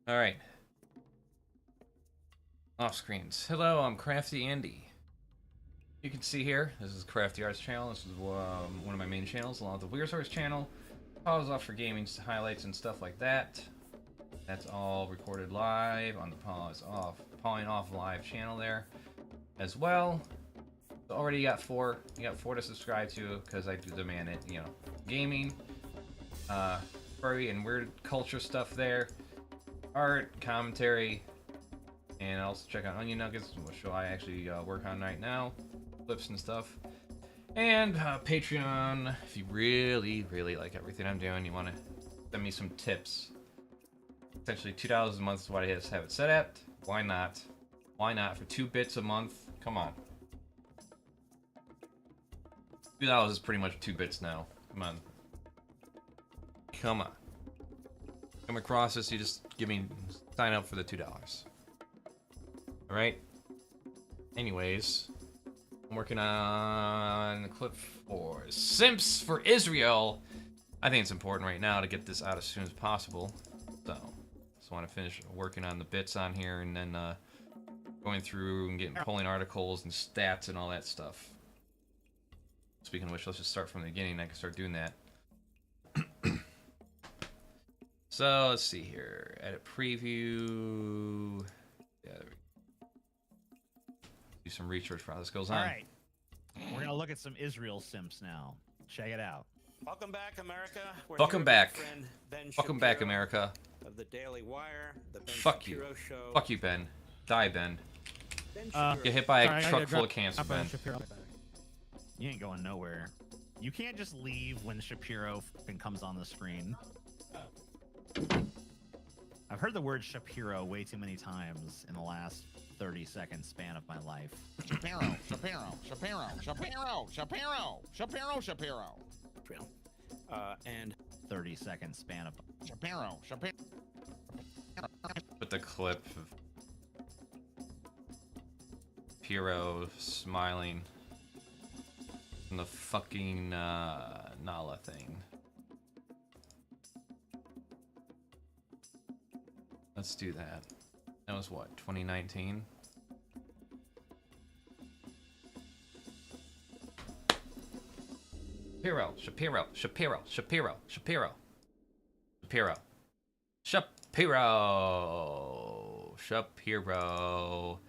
Alright. Off screens. Hello, I'm Crafty Andy. You can see here, this is Crafty Arts channel. This is one of my main channels, along with the WeirdZoRs channel. Pause off for gaming highlights and stuff like that. That's all recorded live on the Pause Off live channel there as well. So already you got four. You got 4 to subscribe to because I do demand it. You know, gaming, furry and weird culture stuff there, art, commentary, and also check out Onion Nuggets, which I actually work on right now, clips and stuff. And Patreon, if you really, really like everything I'm doing, you want to send me some tips. Essentially, $2 a month is what I have it set at. Why not? Why not for 2 bits a month? Come on. $2 is pretty much 2 bits now. Come on. Come on. Come across this, you just sign up for the $2. Alright? Anyways, I'm working on a clip for Simps for Israel. I think it's important right now to get this out as soon as possible. So, just want to finish working on the bits on here and then going through and pulling articles and stats and all that stuff. Speaking of which, let's just start from the beginning. I can start doing that. So, let's see here. Edit preview. Yeah, there we go. Do some research while this goes on. Alright. We're going to look at some Israel simps now. Check it out. Welcome back, America. Welcome back. Welcome back, America. Of the Daily Wire, the Ben Fuck Shapiro you. Show. Fuck you, Ben. Die, Ben. Ben Get hit by a truck full of cancer, Ben. You ain't going nowhere. You can't just leave when Shapiro comes on the screen. I've heard the word Shapiro way too many times in the last 30-second span of my life. Shapiro, Shapiro, Shapiro, Shapiro, Shapiro, Shapiro, Shapiro. And 30-second span of Shapiro, Shapiro. With the clip of Shapiro smiling from the fucking Nala thing. Let's do that. That was what, 2019? Shapiro, Shapiro, Shapiro, Shapiro, Shapiro, Shapiro, Shapiro, Shapiro.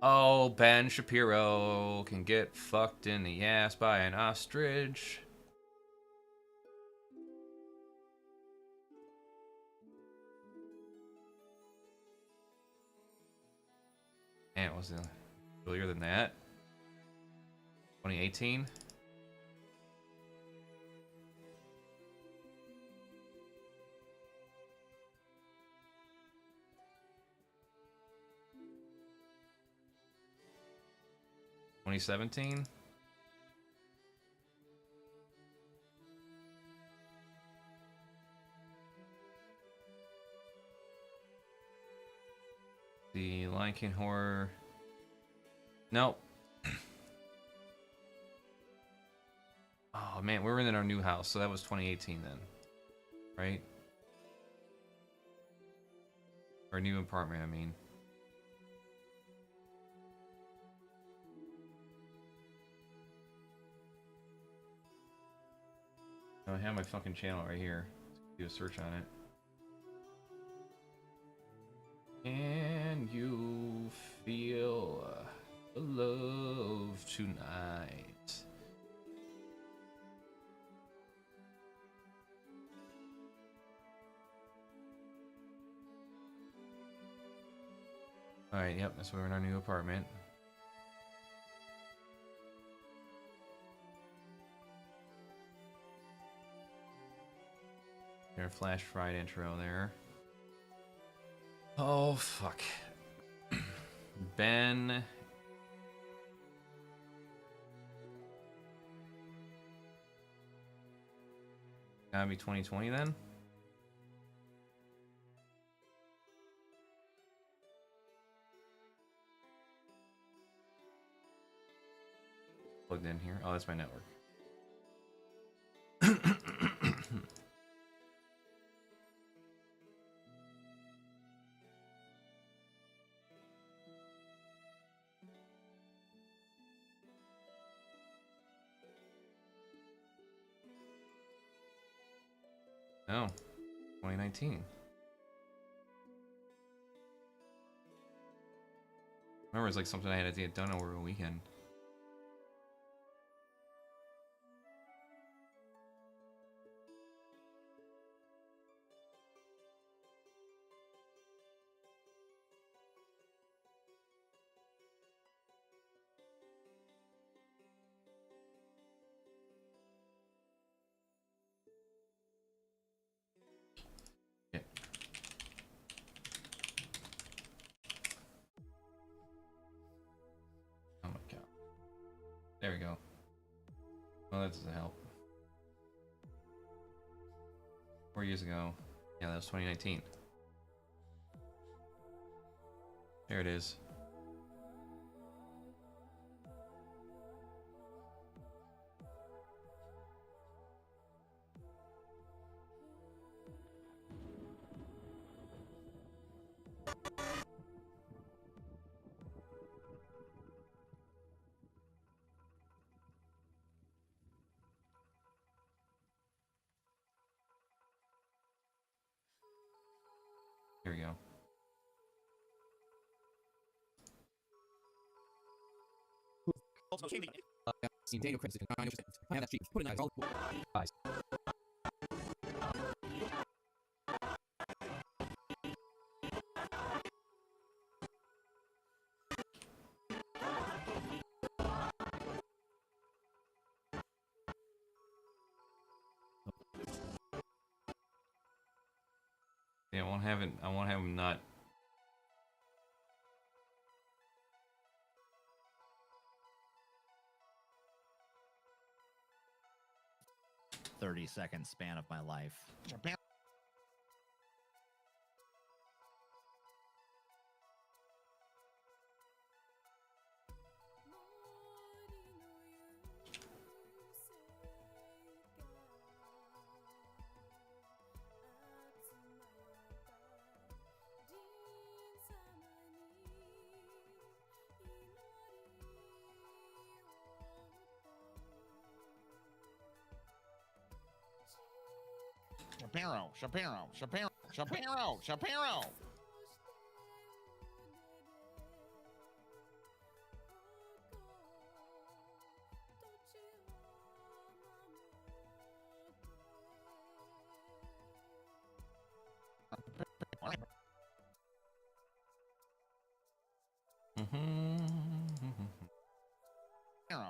Oh, Ben Shapiro can get fucked in the ass by an ostrich. Man, it was earlier than that. 2018. $2017. The Lion King horror. Nope. Oh man, we were in our new house, so that was 2018 then, right? Our new apartment, I mean. I have my fucking channel right here. Let's do a search on it. Can you feel the love tonight? Alright, yep, that's where we're in our new apartment. Their Flash Fried intro there. Oh, fuck. Ben. Gotta be 2020 then? Plugged in here. Oh, that's my network. Oh, 2019. Remember, it's like something I had to get done over a weekend. Yeah. Oh my god. There we go. Well, that doesn't help. 4 years ago. Yeah, that was 2019. There it is. Here we go. Yeah, I won't have it. I won't have him not. "30-second span of my life." Shapiro, Shapiro, Shapiro, Shapiro, Shapiro.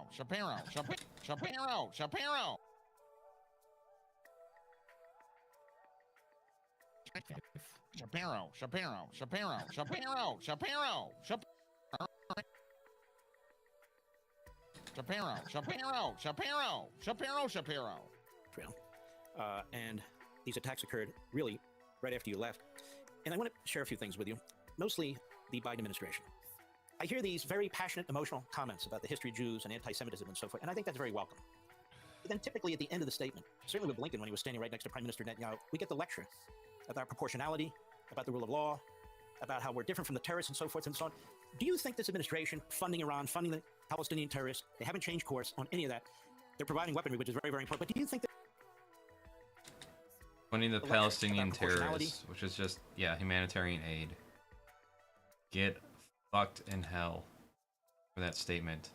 Shapiro, Shapiro, Shapiro, Shapiro. Shapiro, Shapiro, Shapiro, Shapiro, Shapiro, Shapiro, Shapiro, Shapiro, Shapiro, Shapiro. Trail. And these attacks occurred really right after you left. And I want to share a few things with you, mostly the Biden administration. I hear these very passionate, emotional comments about the history of Jews and anti-Semitism and so forth, and I think that's very welcome. But then typically at the end of the statement, certainly with Blinken when he was standing right next to Prime Minister Netanyahu, we get the lecture about proportionality, about the rule of law, about how we're different from the terrorists and so forth and so on. Do you think this administration, funding Iran, funding the Palestinian terrorists, they haven't changed course on any of that? They're providing weaponry, which is very, very important. But do you think that Funding the Palestinian terrorists, which is just, yeah, humanitarian aid. Get fucked in hell for that statement.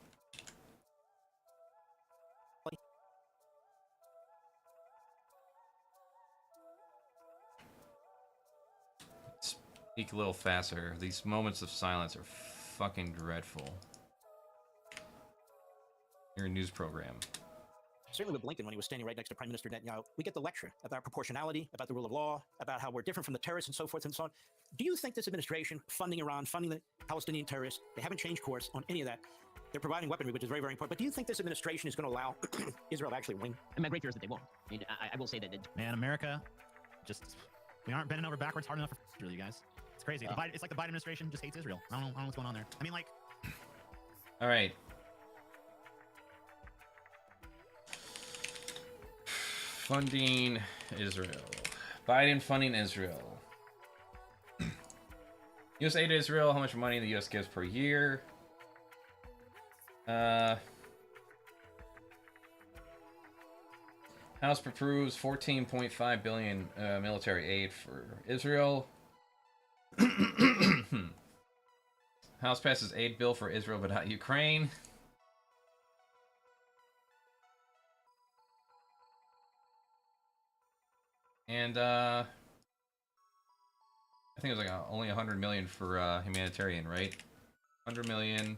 Speak a little faster. These moments of silence are fucking dreadful. Your news program. certainly with Blinken when he was standing right next to Prime Minister Netanyahu, we get the lecture about proportionality, about the rule of law, about how we're different from the terrorists and so forth and so on. Do you think this administration, funding Iran, funding the Palestinian terrorists, they haven't changed course on any of that? They're providing weaponry, which is very, very important. But do you think this administration is going to allow Israel to actually win? And my great fear is that they won't. I mean, I will say that. Man, America, just we aren't bending over backwards hard enough for Israel, you guys. It's crazy. It's like the Biden administration just hates Israel. I don't know what's going on there. I mean, like. All right. Funding Israel. Biden funding Israel. U.S. aid to Israel. How much money the U.S. gives per year? How House approves 14.5 billion military aid for Israel. House passes aid bill for Israel but not Ukraine. And I think it was like only 100 million for humanitarian, right? 100 million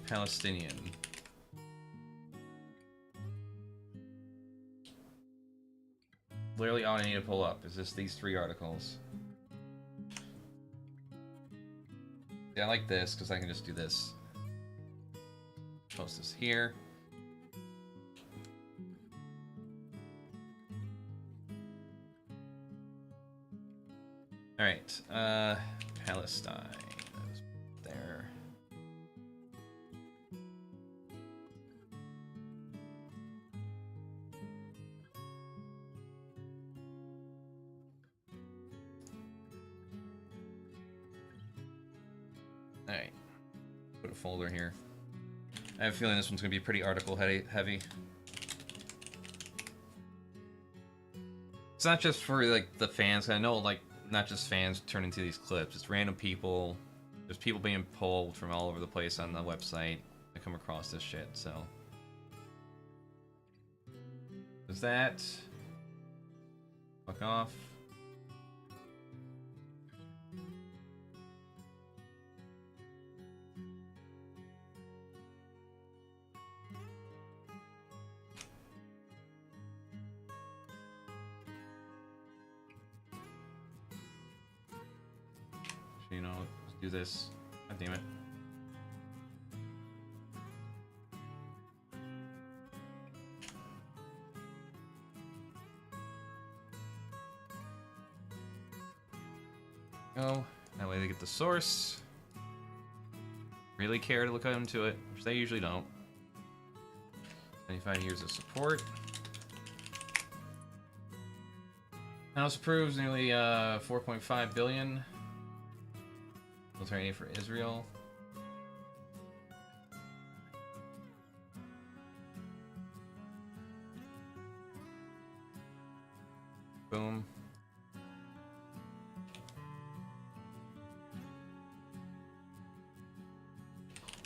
Palestinian. Literally all I need to pull up is just these 3 articles. Yeah, I like this because I can just do this. Post this here. All right, Palestine. There. All right, put a folder here. I have a feeling this one's gonna be pretty article heavy. It's not just for like the fans. I know like not just fans turn into these clips. It's random people. There's people being pulled from all over the place on the website. I come across this shit. So there's that. Fuck off. You know, let's do this. God damn it. Go. That way they get the source. Really care to look into it, which they usually don't. 25 years of support. House approves nearly 4.5 billion. Military aid for Israel. Boom.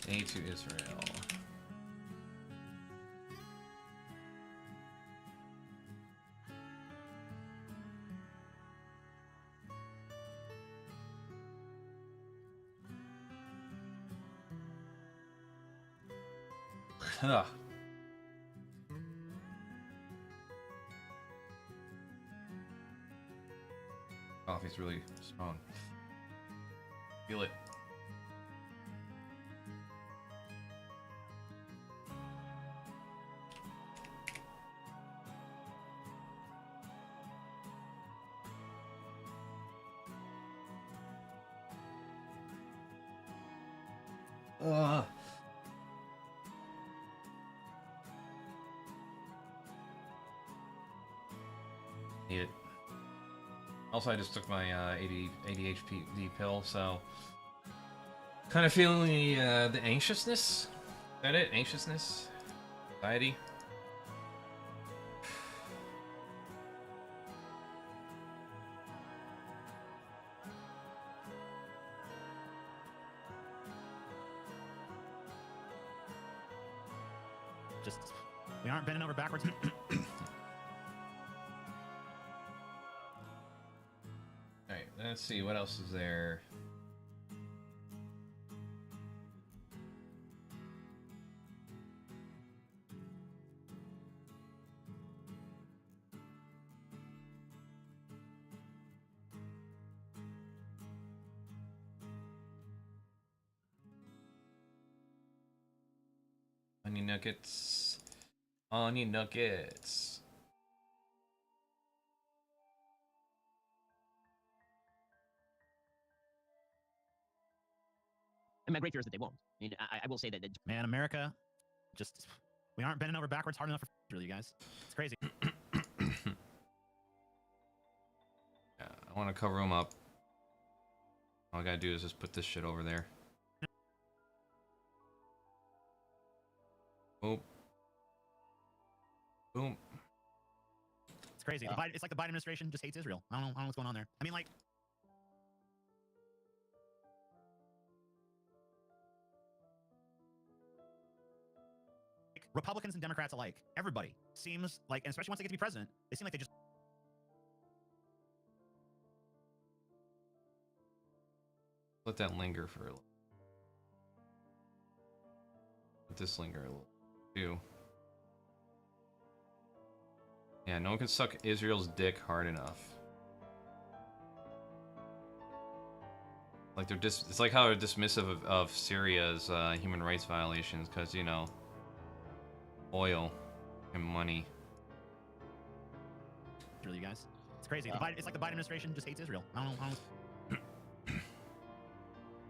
Aid to Israel. Ugh. Coffee's really strong. Feel it. Ugh. Need it. Also, I just took my ADHD pill, so kind of feeling the anxiousness. Is that it? Anxiousness, anxiety. Just, we aren't bending over backwards. Alright, let's see, what else is there? Onion Nuggetz. Onion Nuggetz. And my great fear is that they won't. I mean, I will say that Man, America, just, we aren't bending over backwards hard enough for really, you guys. It's crazy. Yeah, I want to cover them up. All I gotta do is just put this shit over there. Oh. Boom. It's crazy. It's like the Biden administration just hates Israel. I don't know what's going on there. I mean, like, Republicans and Democrats alike, everybody seems like, and especially once they get to be president, they seem like they just. Let that linger for a little. Let this linger a little too. Yeah, no one can suck Israel's dick hard enough. Like it's like how they're dismissive of Syria's human rights violations because, you know, oil and money. You guys, it's crazy. It's like the Biden administration just hates Israel. I don't know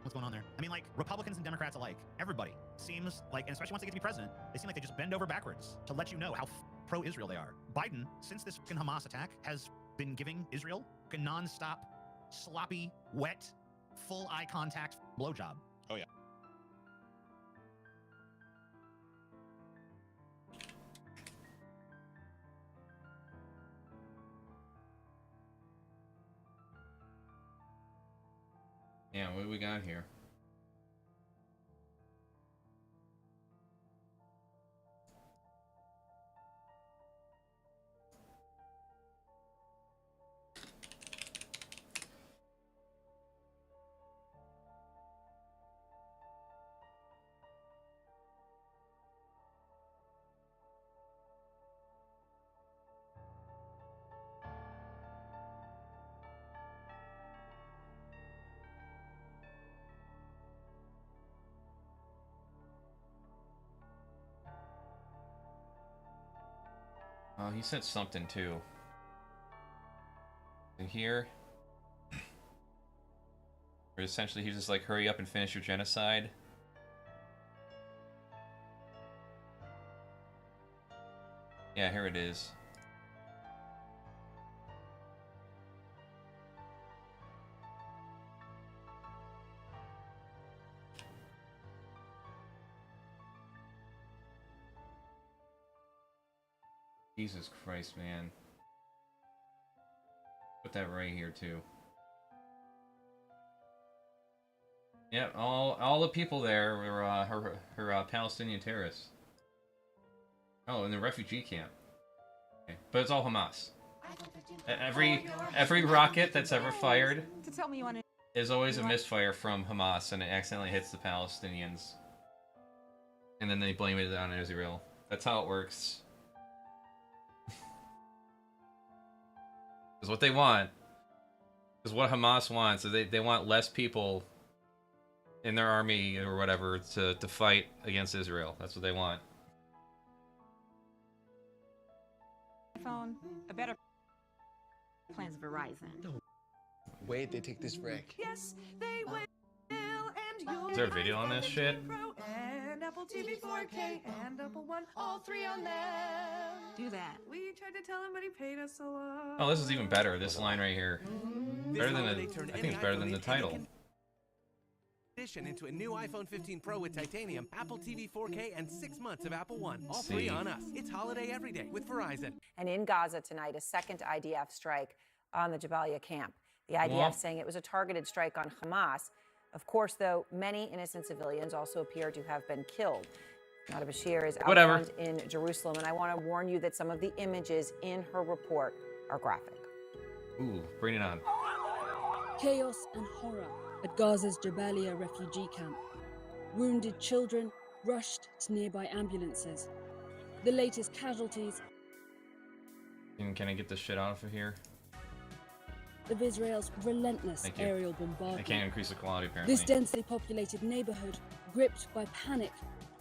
what's going on there. I mean, like, Republicans and Democrats alike, everybody seems like, and especially once they get to be president, they seem like they just bend over backwards to let you know how pro-Israel they are. Biden, since this fucking Hamas attack, has been giving Israel a non-stop, sloppy, wet, full eye contact blowjob. Oh yeah. Yeah, what do we got here? He said something too. In here, where essentially he's just like, hurry up and finish your genocide. Yeah, here it is. Jesus Christ, man. Put that right here, too. Yeah, all the people there were her Palestinian terrorists. Oh, in the refugee camp. Okay. But it's all Hamas. Every rocket that's ever fired is always a misfire from Hamas, and it accidentally hits the Palestinians. And then they blame it on Israel. That's how it works. Because what they want, is what Hamas wants, is they want less people in their army or whatever to fight against Israel. That's what they want. Phone, a better plans Verizon. Wait, they take this break. Yes, they will. And Is there a video on this shit? and Apple TV 4K and Apple One, all three on them. Do that. We tried to tell him, but he paid us a lot. Oh, this is even better. This line right here. Better than I think it's better than the title. Into a new iPhone 15 Pro with titanium, Apple TV 4K, and 6 months of Apple One. All three on us. It's holiday every day with Verizon. And in Gaza tonight, a second IDF strike on the Jabalia camp. The IDF saying it was a targeted strike on Hamas. Of course, though, many innocent civilians also appear to have been killed. Nada Bashir is outbound in Jerusalem, and I want to warn you that some of the images in her report are graphic. Ooh, bring it on. Chaos and horror at Gaza's Jabalia refugee camp. Wounded children rushed to nearby ambulances. The latest casualties Can I get this shit off of here? of Israel's relentless Thank you. aerial bombardment. I can't increase the quality, apparently. This densely populated neighborhood gripped by panic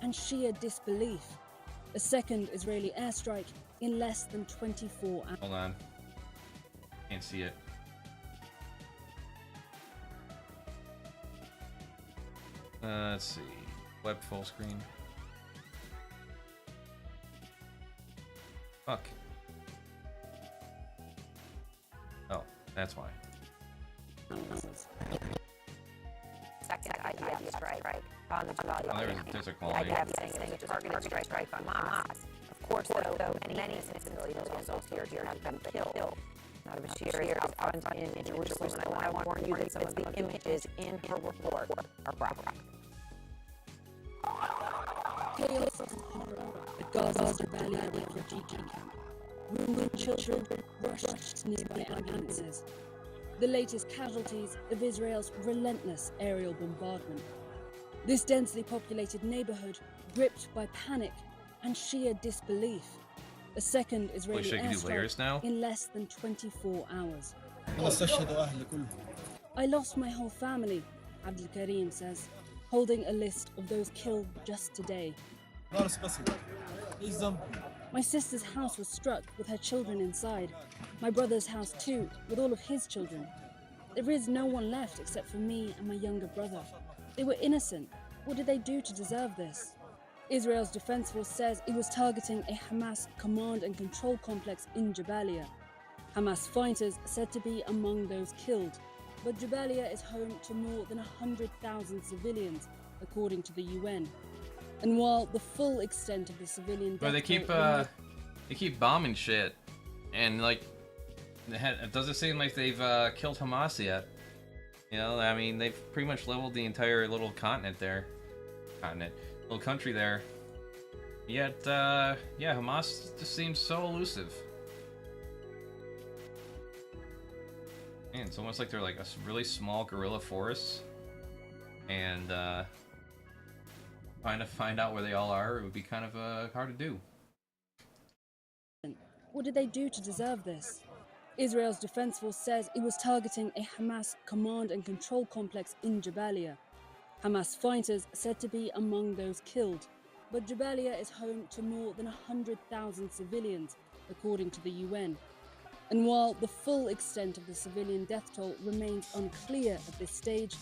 and sheer disbelief. A second Israeli airstrike in less than 24 hours. Hold on. Can't see it. Let's see. Web full screen. Fuck. Oh, that's why. Second IDF strike on the Jabalia Oh, camp. there's a The quality. IDF saying it was a targeted strike on Hamas. Of Of course, though, many innocent civilians also appear to have been killed. Now, Bashir is out front in Jerusalem, and I want to warn you that some of the images in her report are graphic. Chaos and horror at Gaza's Jabalia refugee camp. Wounded children rushed to nearby ambulances. The latest casualties of Israel's relentless aerial bombardment. This densely populated neighborhood gripped by panic and sheer disbelief. A second Israeli airstrike in less than 24 hours. I lost my whole family, Abdul Karim says, holding a list of those killed just today. My sister's house was struck with her children inside. My brother's house too, with all of his children. There is no one left except for me and my younger brother. They were innocent. What did they do to deserve this? Israel's Defense Force says it was targeting a Hamas command and control complex in Jabalia. Hamas fighters said to be among those killed, but Jabalia is home to more than 100,000 civilians, according to the UN. And while the full extent of the civilian death they keep bombing shit, and like, it doesn't seem like they've killed Hamas yet. You know, I mean, they've pretty much leveled the entire little little country there. Yet, yeah, Hamas just seems so elusive. Man, it's almost like they're like a really small guerrilla force, and trying to find out where they all are, it would be kind of hard to do. What did they do to deserve this? Israel's Defense Force says it was targeting a Hamas command and control complex in Jabalia. Hamas fighters said to be among those killed, but Jabalia is home to more than 100,000 civilians, according to the UN. And while the full extent of the civilian death toll remains unclear at this stage,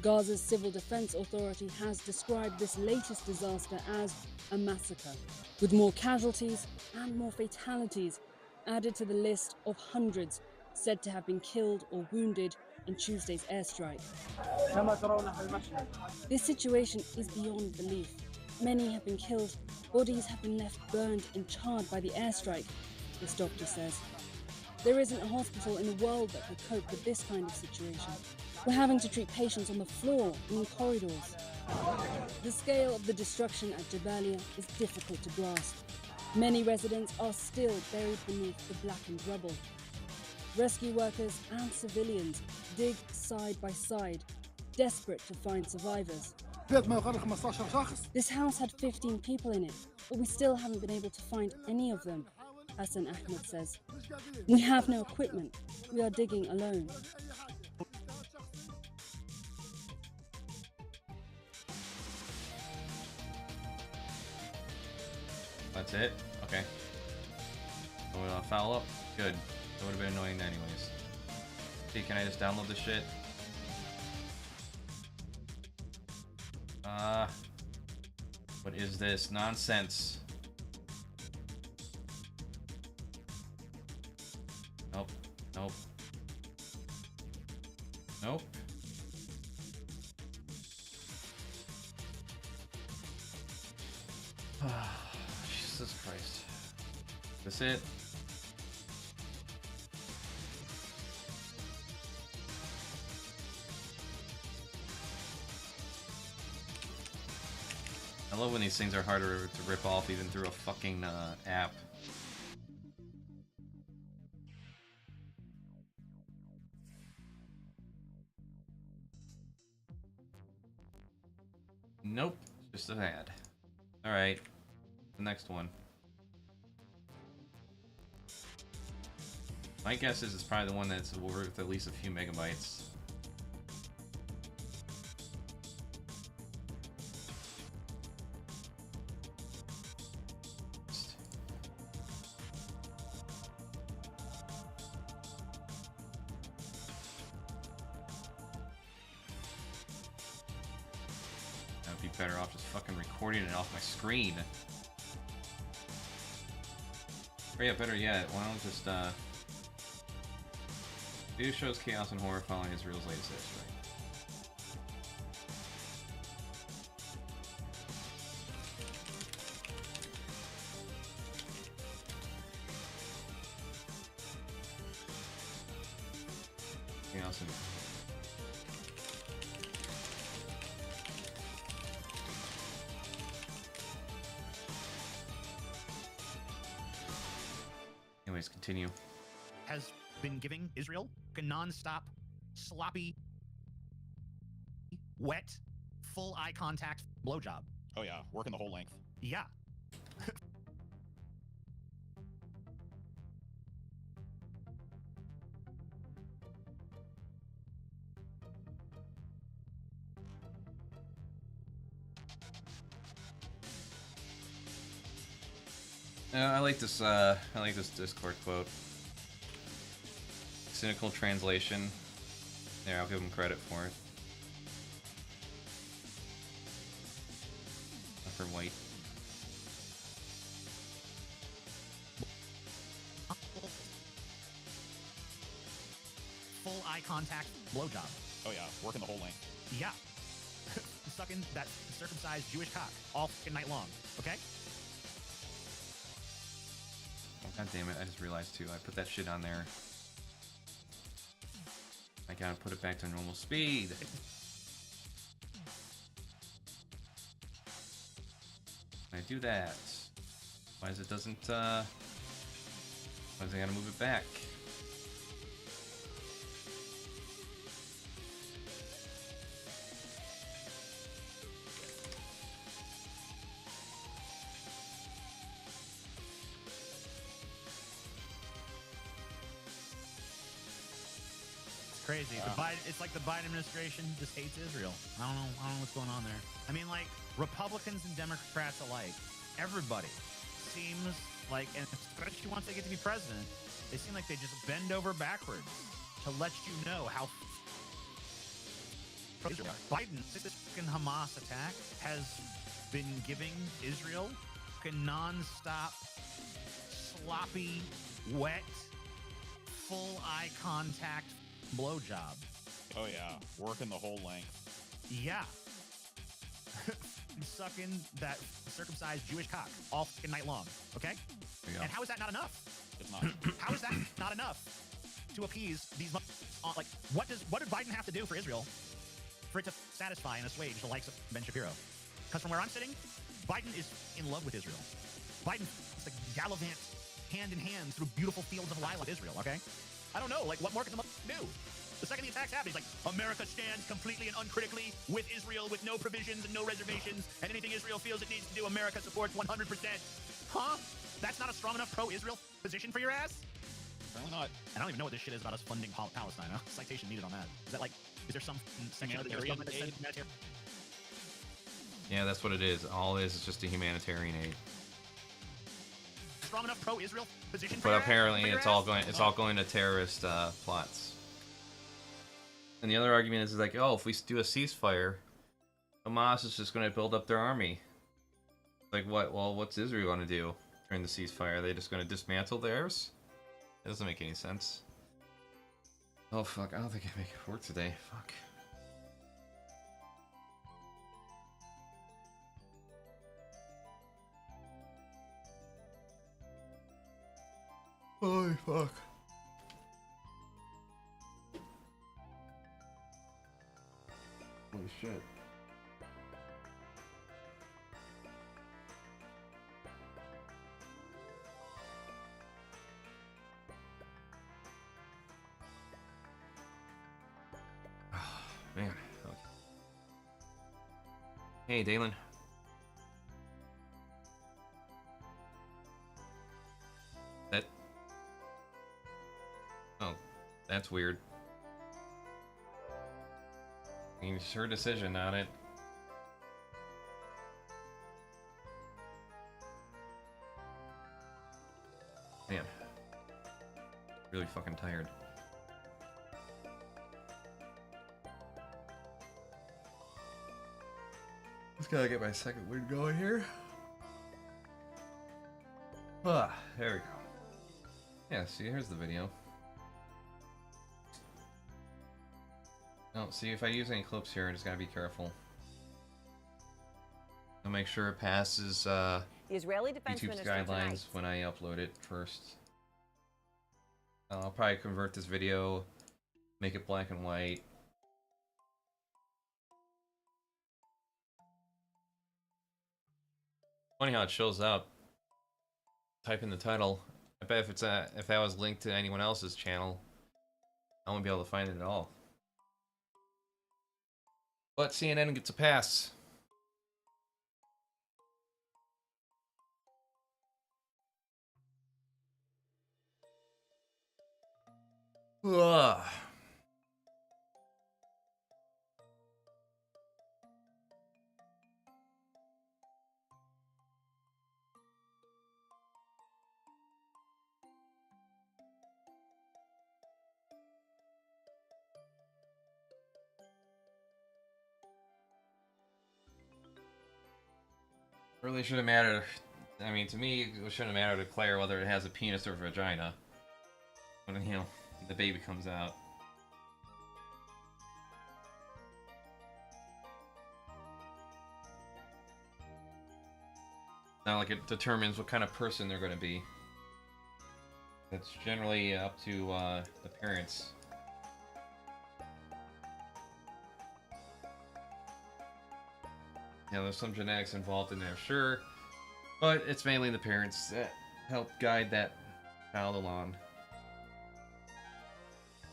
Gaza's Civil Defense Authority has described this latest disaster as a massacre, with more casualties and more fatalities added to the list of hundreds said to have been killed or wounded in Tuesday's airstrike. This situation is beyond belief. Many have been killed, bodies have been left burned and charred by the airstrike, this doctor says. There isn't a hospital in the world that could cope with this kind of situation. We're having to treat patients on the floor and in corridors. The scale of the destruction at Jabalia is difficult to grasp. Many residents are still buried beneath the blackened rubble. Rescue workers and civilians dig side by side, desperate to find survivors. This house had 15 people in it, but we still haven't been able to find any of them, Hassan Ahmed says. We have no equipment. We are digging alone. That's it? Okay. So we'll foul up? Good. That would have been annoying anyways. See, can I just download this shit? What is this nonsense? Nope. Nope. Nope. Jesus Christ. Is this it? I love when these things are harder to rip off even through a fucking app. Nope, just an ad. Alright, the next one. My guess is it's probably the one that's worth at least a few megabytes. I'd be better off just fucking recording it off my screen. Or yeah, better yet, why don't just video shows chaos and horror following Israel's latest airstrike. Awesome. Anyways, continue. Has been giving Israel a non-stop, sloppy, wet, full eye contact blowjob. Oh yeah, working the whole length. Yeah. I like this Discord quote. Cynical translation. There, I'll give him credit for it. Not for white. Full eye contact blowjob. Oh yeah, working the whole length. Yeah. Sucking that circumcised Jewish cock all fucking night long. Okay? Oh, God damn it, I just realized too, I put that shit on there. I gotta put it back to normal speed. I do that. Why is it doesn't, why is I gotta move it back? Crazy. It's like the Biden administration just hates Israel. I don't know what's going on there. I mean, like, Republicans and Democrats alike, everybody seems like, and especially once they get to be president, they seem like they just bend over backwards to let you know how Biden's fucking Hamas attack has been giving Israel a non-stop, sloppy, wet, full eye contact blowjob. Oh yeah, working the whole length. Yeah. Sucking that circumcised Jewish cock all fucking night long. Okay? And how is that not enough? It's not. How is that not enough to appease these? Like, what did Biden have to do for Israel for it to satisfy and assuage the likes of Ben Shapiro? Because from where I'm sitting, Biden is in love with Israel. Biden is like gallivant hand in hand through beautiful fields of lilac with Israel. Okay? I don't know, like, what more can the do? The second the attacks happen, he's like, America stands completely and uncritically with Israel with no provisions and no reservations, and anything Israel feels it needs to do, America supports 100%. Huh? That's not a strong enough pro-Israel position for your ass? Apparently not. I don't even know what this shit is about us funding Palestine. Huh? Citation needed on that. Is that like, is there some section of the US government that says humanitarian? Yeah, that's what it is. All it is just a humanitarian aid. Strong enough pro-Israel position for But your apparently ass? it's all going to terrorist plots. And the other argument is like, oh, if we do a ceasefire, Hamas is just going to build up their army. Like what? Well, what's Israel going to do during the ceasefire? Are they just going to dismantle theirs? It doesn't make any sense. Oh fuck! I don't think I make it work today. Fuck. Holy fuck. Holy shit. Man. Okay. Hey, Dalen. That... Oh, that's weird. I mean, it's her decision, not it. Man. Really fucking tired. Just gotta get my second wind going here. Ah, there we go. Yeah, see, here's the video. Oh, see, if I use any clips here, I just gotta be careful. I'll make sure it passes The Israeli Defense YouTube's Minister guidelines tonight. when I upload it first. I'll probably convert this video, Make it black and white. Funny how it shows up. Type in the title. I bet if that was linked to anyone else's channel, I won't be able to find it at all. But CNN gets a pass. Ugh. Really shouldn't matter. I mean, to me, it shouldn't matter to Claire whether it has a penis or a vagina when, you know, the baby comes out. Not like it determines what kind of person they're going to be. That's generally up to the parents. You know, there's some genetics involved in there, sure, but it's mainly the parents that help guide that child along.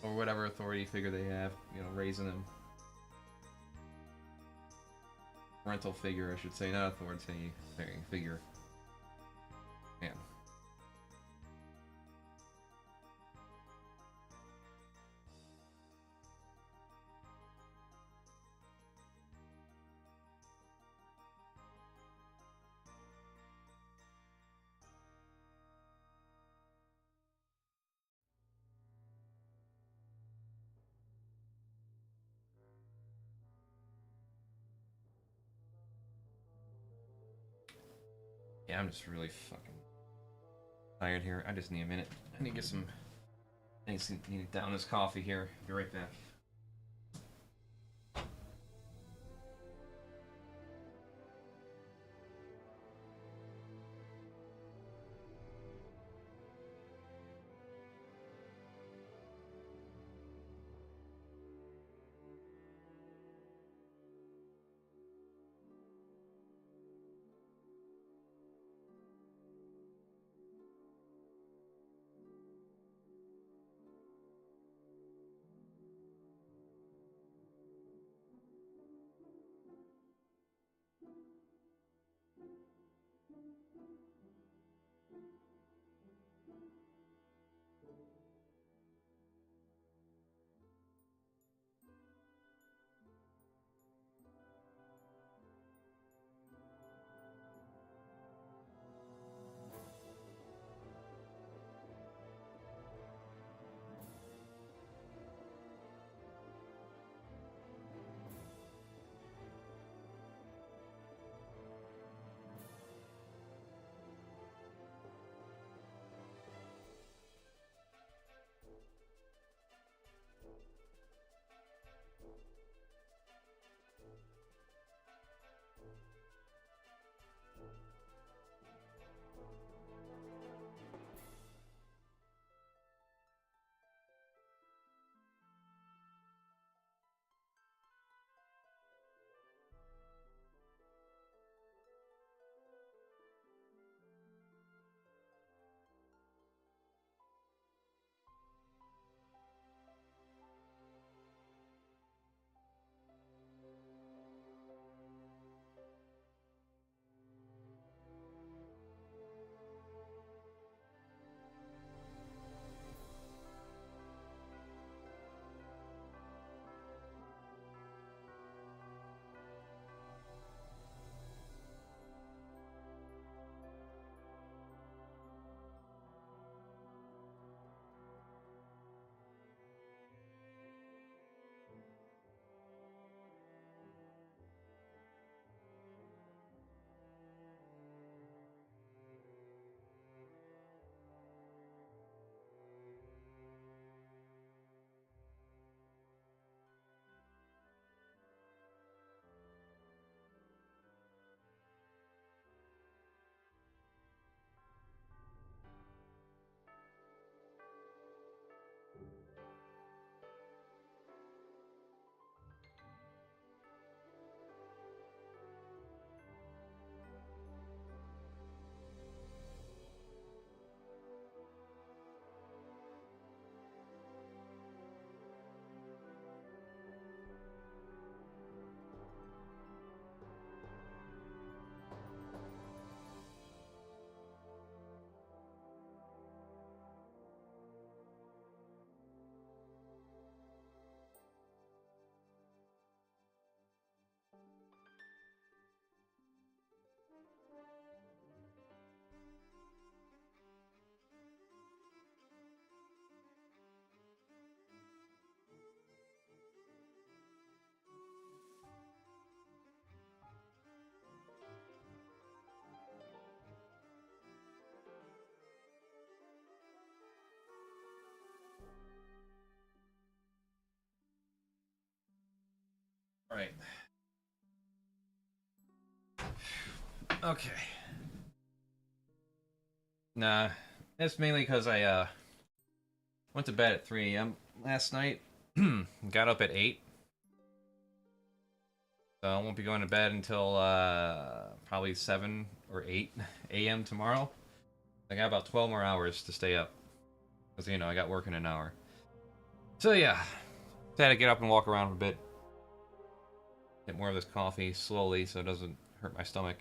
Or whatever authority figure they have, you know, raising them. Parental figure, I should say, not authority figure. Man. Yeah, I'm just really fucking tired here. I just need a minute. I need to get some... I need to down this coffee here. Be right back. Right. Okay. Nah, that's mainly because I went to bed at 3 a.m. last night. Got up at 8. So I won't be going to bed until probably 7 or 8 a.m. tomorrow. I got about 12 more hours to stay up. Because, you know, I got work in an hour. So yeah, had to get up and walk around a bit. Get more of this coffee slowly so it doesn't hurt my stomach.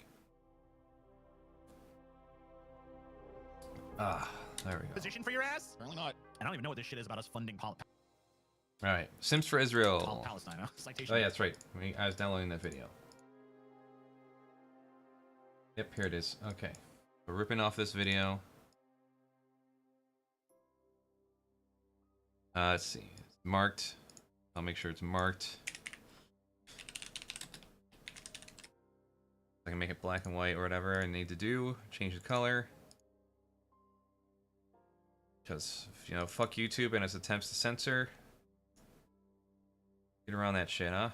Ah, there we go. Position for your ass? Apparently not. I don't even know what this shit is about us funding Alright, Sims for Israel. Palestine. Huh? Citation. Oh yeah, that's right. I was downloading that video. Yep, here it is. Okay. We're ripping off this video. Let's see. It's marked. I'll make sure it's marked. I can make it black and white or whatever I need to do. Change the color. Because, you know, fuck YouTube and its attempts to censor. Get around that shit, huh?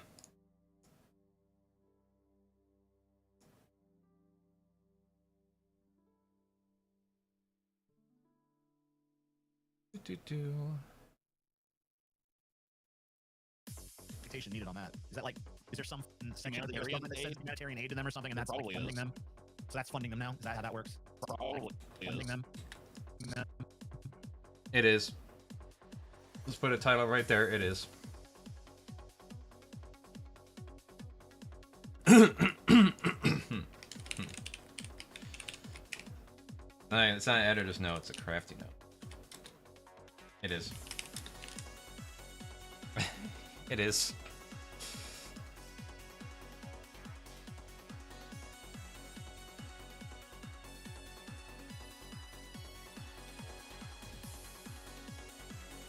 Do. Citation needed on that. Is that like, is there some section of the Humanitarian government that says aid? humanitarian aid to them or something, and that's like Probably funding is. them? So that's funding them now? Is that how that works? Probably Funding is. them? It is. Let's put a title right there. It is. It's not an editor's note, it's a crafty note. It is. It is.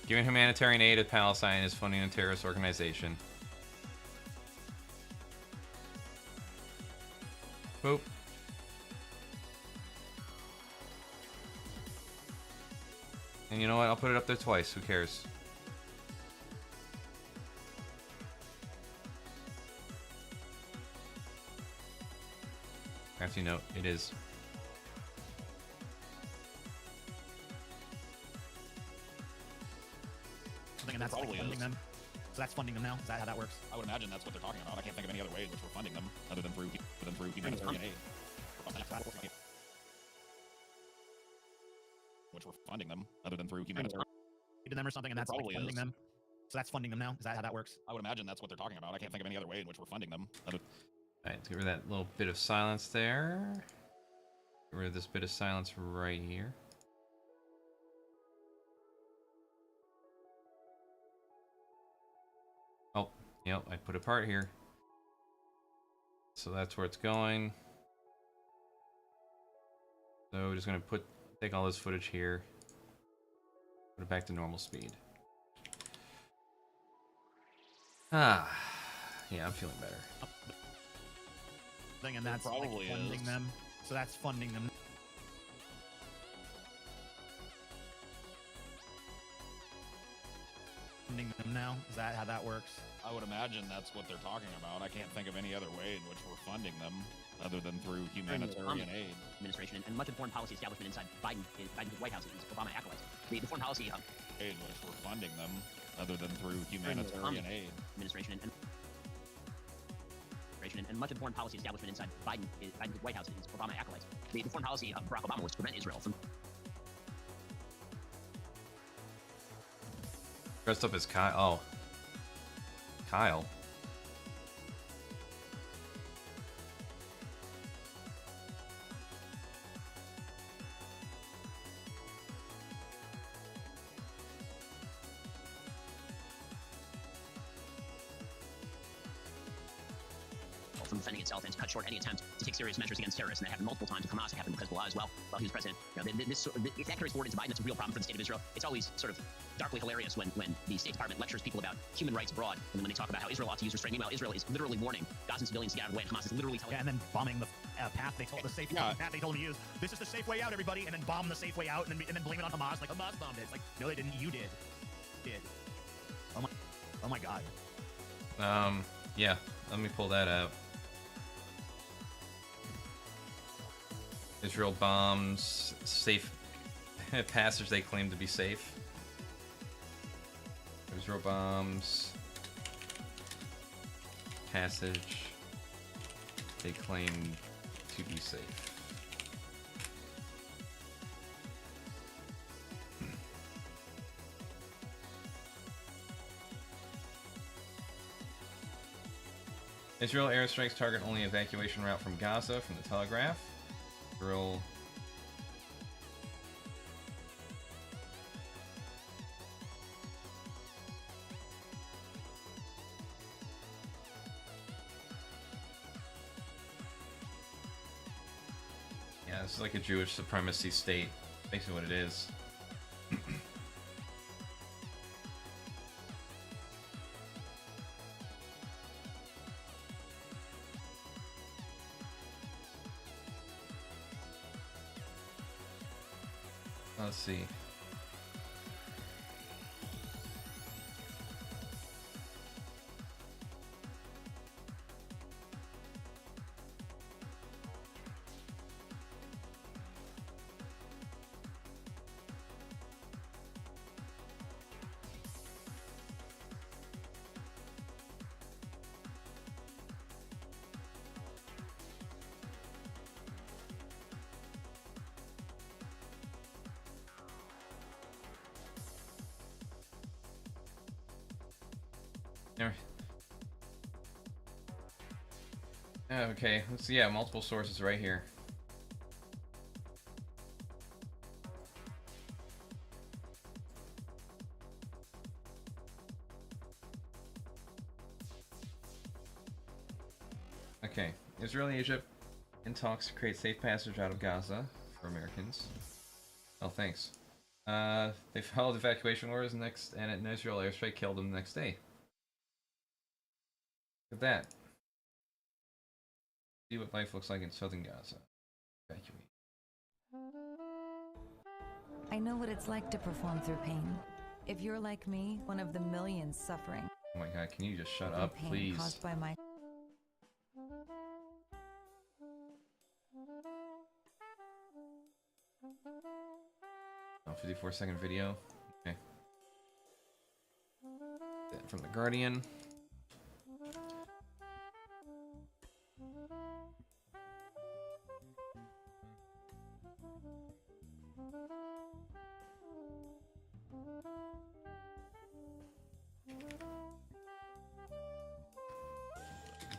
Giving humanitarian aid to Palestine is funding a terrorist organization. Boop. And you know what? I'll put it up there twice. Who cares? Crafty note. It is. And that's like Probably funding is. them. So that's funding them now? Is that how that works? I would imagine that's what they're talking about. I can't think of any other way in which we're funding them other than through humanitarian aid. Which we're funding them other than through humanitarian To them or something, and that's like Probably funding is. them. So that's funding them now? Is that how that works? I would imagine that's what they're talking about. I can't think of any other way in which we're funding them. Alright, let's get rid of that little bit of silence there. Get rid of this bit of silence right here. Oh, yep, I put a part here. So that's where it's going. So we're just gonna take all this footage here. Put it back to normal speed. Ah, yeah, I'm feeling better. And that's like probably funding is. them. So that's funding them. Funding them now? Is that how that works? I would imagine that's what they're talking about. I can't think of any other way in which we're funding them other than through humanitarian aid. Administration and much of foreign policy establishment inside Biden's White House is Obama acolytes. The foreign policy Aid in which we're funding them other than through humanitarian aid. administration and much of the foreign policy establishment inside Biden's White House is Obama acolytes. The foreign policy of Barack Obama was to prevent Israel from Dressed up as Kyle. Oh. Kyle. from defending itself and to cut short any attempt to take serious measures against terrorists. And that happened multiple times with Hamas. It happened with Hezbollah as well while he was president. You know, if that carries forward into Biden, that's a real problem for the state of Israel. It's always sort of darkly hilarious when the State Department lectures people about human rights abroad, and then when they talk about how Israel ought to use restraint. Meanwhile, Israel is literally warning Gazan civilians to get out of the way, and Hamas is literally telling Yeah, and then bombing the path they told the safe path they told them to use. This is the safe way out, everybody, and then bomb the safe way out, and then blame it on Hamas. Like Hamas bombed it. It's like, no, they didn't. You did. Oh my God. Yeah, let me pull that up. Israel bombs safe passage they claim to be safe. Israel bombs passage they claim to be safe. Israel airstrikes target only evacuation route from Gaza from the Telegraph. Israel Yeah, this is like a Jewish supremacy state. Basically what it is. Let's see. There. Okay, let's see. Yeah, multiple sources right here. Okay, Israel and Egypt in talks to create safe passage out of Gaza for Americans. Oh, thanks. They followed evacuation orders next, and an Israel airstrike killed them the next day. Look at that. See what life looks like in southern Gaza. Evacuate. I know what it's like to perform through pain. If you're like me, one of the millions suffering. Oh my god, can you just shut up, pain please? caused by my... Oh, 54-second video. Okay. From the Guardian.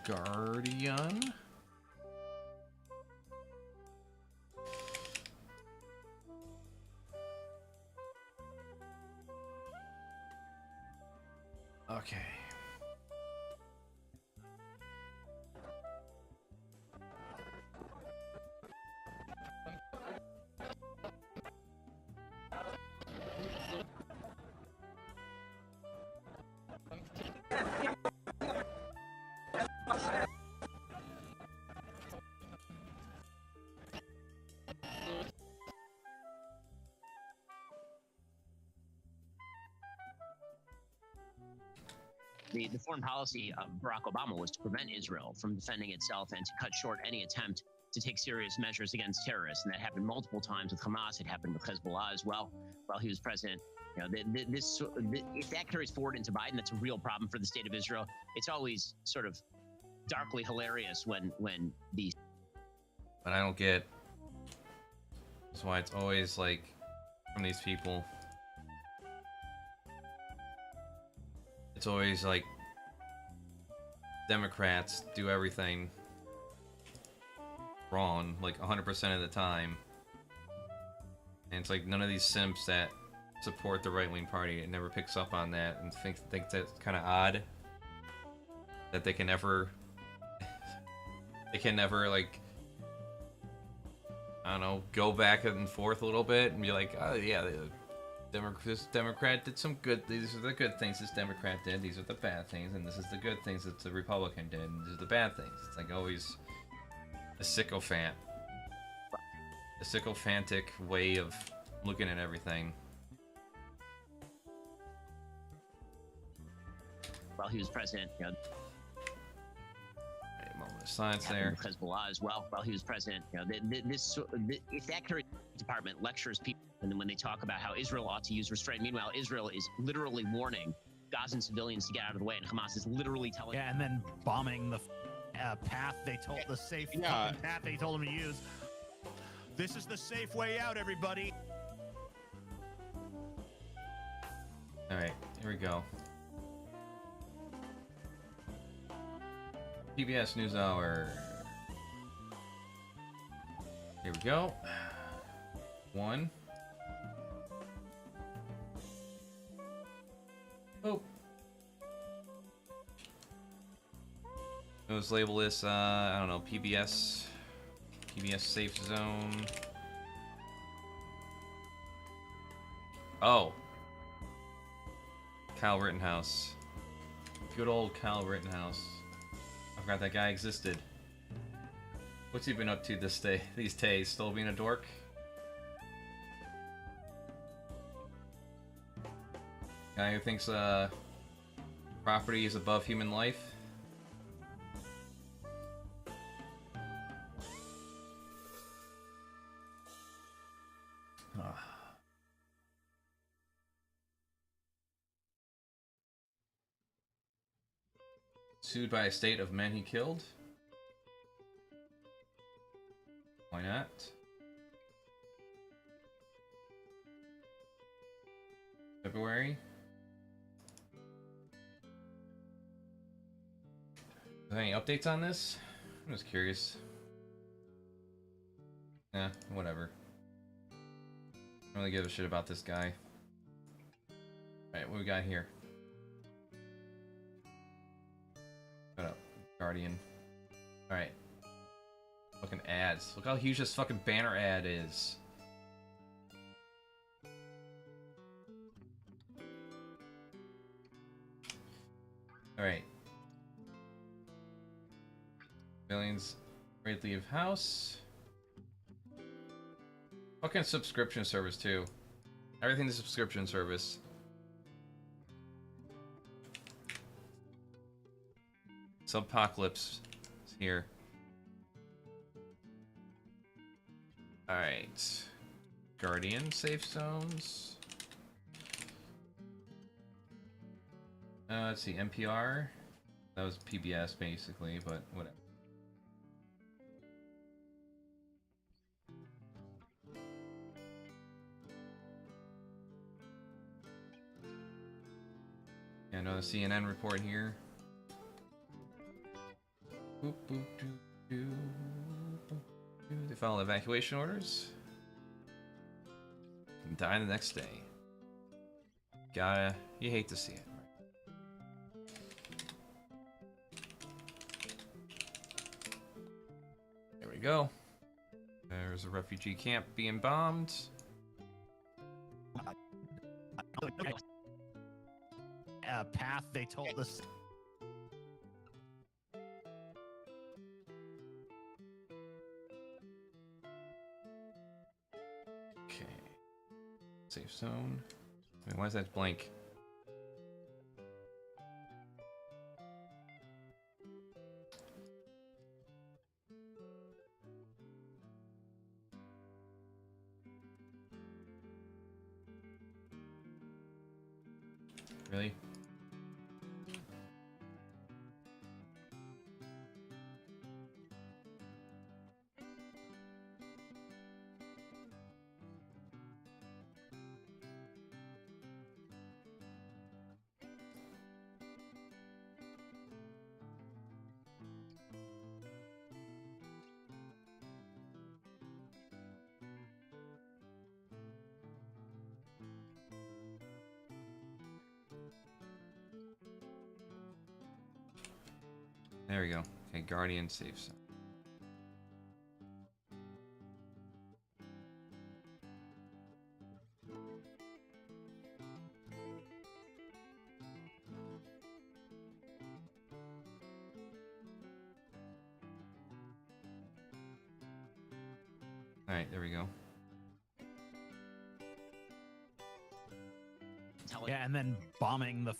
Guardian. Okay. The foreign policy of Barack Obama was to prevent Israel from defending itself and to cut short any attempt to take serious measures against terrorists. And that happened multiple times with Hamas. It happened with Hezbollah as well while he was president. You know, if that carries forward into Biden, that's a real problem for the state of Israel. It's always sort of darkly hilarious when these... But I don't get... That's why it's always like from these people. It's always like Democrats do everything wrong, like 100% of the time. And it's like none of these simps that support the right-wing party, it never picks up on that and think that's kind of odd. That they can never... they can never, like... I don't know, go back and forth a little bit and be like, oh yeah, this Democrat did some good, these are the good things this Democrat did, these are the bad things, and this is the good things that the Republican did, and these are the bad things. It's like always a sycophant. A sycophantic way of looking at everything. While he was president, you know, Science there. Hezbollah as well while he was president. You know, if that department lectures people and then when they talk about how Israel ought to use restraint, meanwhile Israel is literally warning Gazan civilians to get out of the way, and Hamas is literally telling. Yeah, and then bombing the path they told the safe path they told them to use. This is the safe way out, everybody. All right, here we go. PBS NewsHour. Here we go. 1. Oh. Let's label this, I don't know, PBS Safe Zone. Oh. Kyle Rittenhouse. Good old Kyle Rittenhouse. I forgot that guy existed. What's he been up to these days? Still being a dork? Guy who thinks property is above human life? Sued by a state of men he killed? Why not? February? Are there any updates on this? I'm just curious. Yeah, whatever. I don't really give a shit about this guy. Alright, what we got here? Shut up, Guardian. Alright. Fucking ads. Look how huge this fucking banner ad is. Alright. Millions afraid to leave house. Fucking subscription service too. Everything's a subscription service. Subpocalypse is here. Alright. Guardian safe zones. Let's see, NPR. That was PBS basically, but whatever. Yeah, another CNN report here. Boop, boop, doo, doo, boop, doo. They filed evacuation orders. And die the next day. You hate to see it. There we go. There's a refugee camp being bombed. Path they told us. Okay. Safe zone. Wait, why is that blank? Really? There we go. Okay, Guardian safe zone. Alright, there we go. Yeah, and then bombing the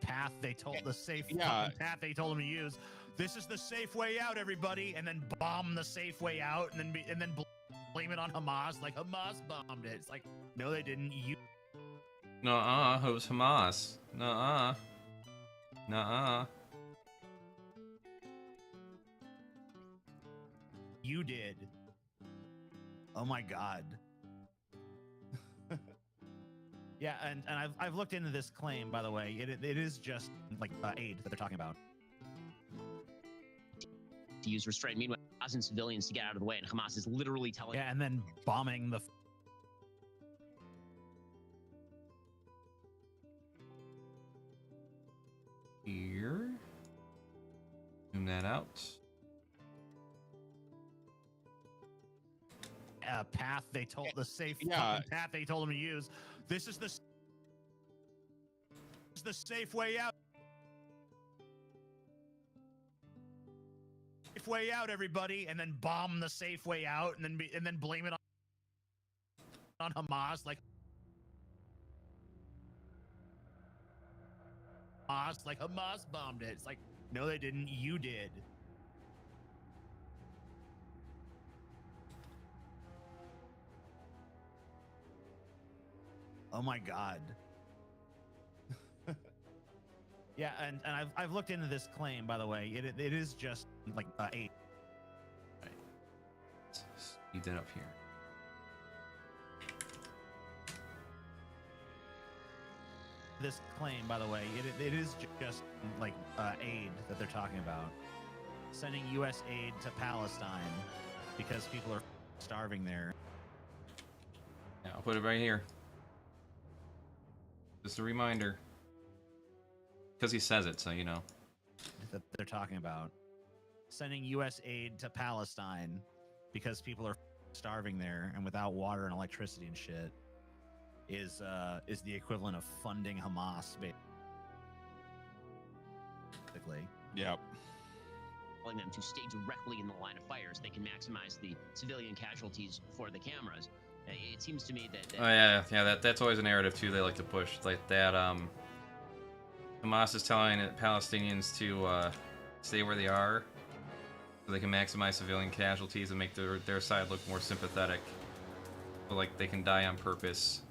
path they told the safe path they told them to use. this is the safe way out, everybody, and then bomb the safe way out, and then blame it on Hamas, like Hamas bombed it. It's like, no, they didn't. You. Nuh-uh, it was Hamas. Nuh-uh. Nuh-uh. You did. Oh my God. Yeah, and I've looked into this claim, by the way. It is just like aid that they're talking about. To use restraint, meanwhile, causing civilians to get out of the way, and Hamas is literally telling. Yeah, and then bombing the. Here. Zoom that out. Path they told the safe Yeah. path they told them to use. This is the safe way out. Safe way out, everybody, and then bomb the safe way out, and then blame it on Hamas, like Hamas bombed it. It's like, no, they didn't. You did. Oh my God. Yeah, and I've looked into this claim, by the way. It is just like aid. Right. Speed that up here. This claim, by the way, it is just like aid that they're talking about. Sending U.S. aid to Palestine because people are starving there. Yeah, I'll put it right here. Just a reminder. Because he says it, so you know. That they're talking about. Sending U.S. aid to Palestine because people are starving there and without water and electricity and shit is the equivalent of funding Hamas, basically. Yep. Telling them to stay directly in the line of fire so they can maximize the civilian casualties for the cameras. It seems to me that Oh yeah, that's always a narrative too they like to push. Like that, Hamas is telling Palestinians to stay where they are so they can maximize civilian casualties and make their side look more sympathetic. So like they can die on purpose.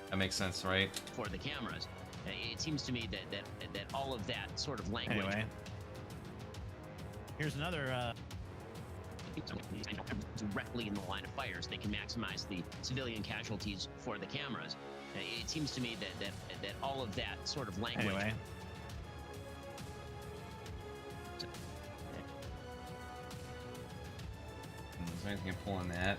That makes sense, right? For the cameras. It seems to me that all of that sort of language. Anyway, here's another. Directly in the line of fire so they can maximize the civilian casualties for the cameras. It seems to me that all of that sort of language. Anyway. Is there anything I'm pulling that?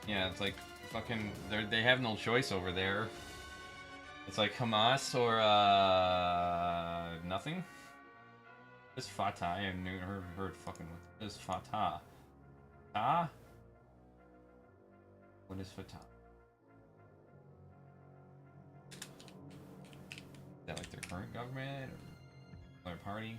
Yeah, it's like fucking they have no choice over there. It's like Hamas or nothing. This Fatah, I have never heard fucking with this Fatah. Ah? What is Fatah? Is that like their current government or another party?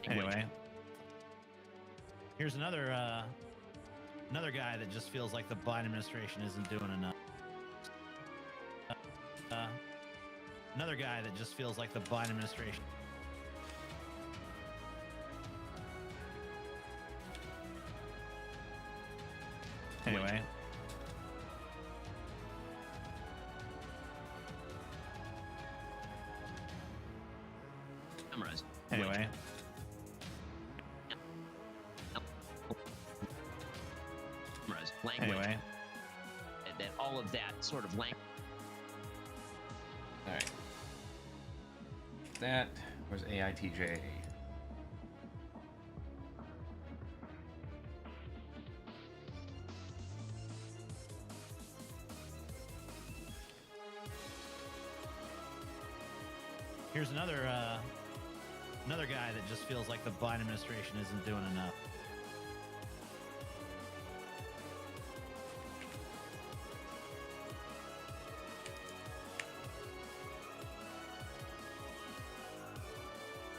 Anyway, here's another guy that just feels like the Biden administration isn't doing enough. Another guy that just feels like the Biden administration. Anyway. Cameras. Anyway. Language. Anyway. That all of that sort of language. that. Where's AITJ? Here's another guy that just feels like the Biden administration isn't doing enough.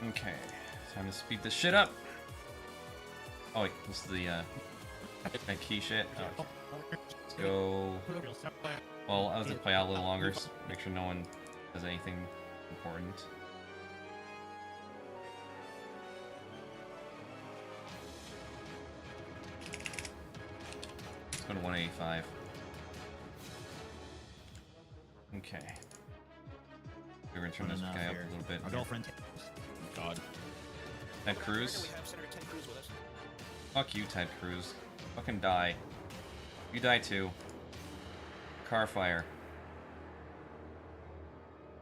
Okay, time to speed this shit up. Oh wait, this is the key shit. Oh, let's go. Well, I'll just play out a little longer, so make sure no one does anything important. Let's go to 185. Okay. We're gonna turn this guy up a little bit. Our girlfriend. God. Ted Cruz? We have Senator Ted Cruz with us. Fuck you, Ted Cruz. Fucking die. You die too. Car fire.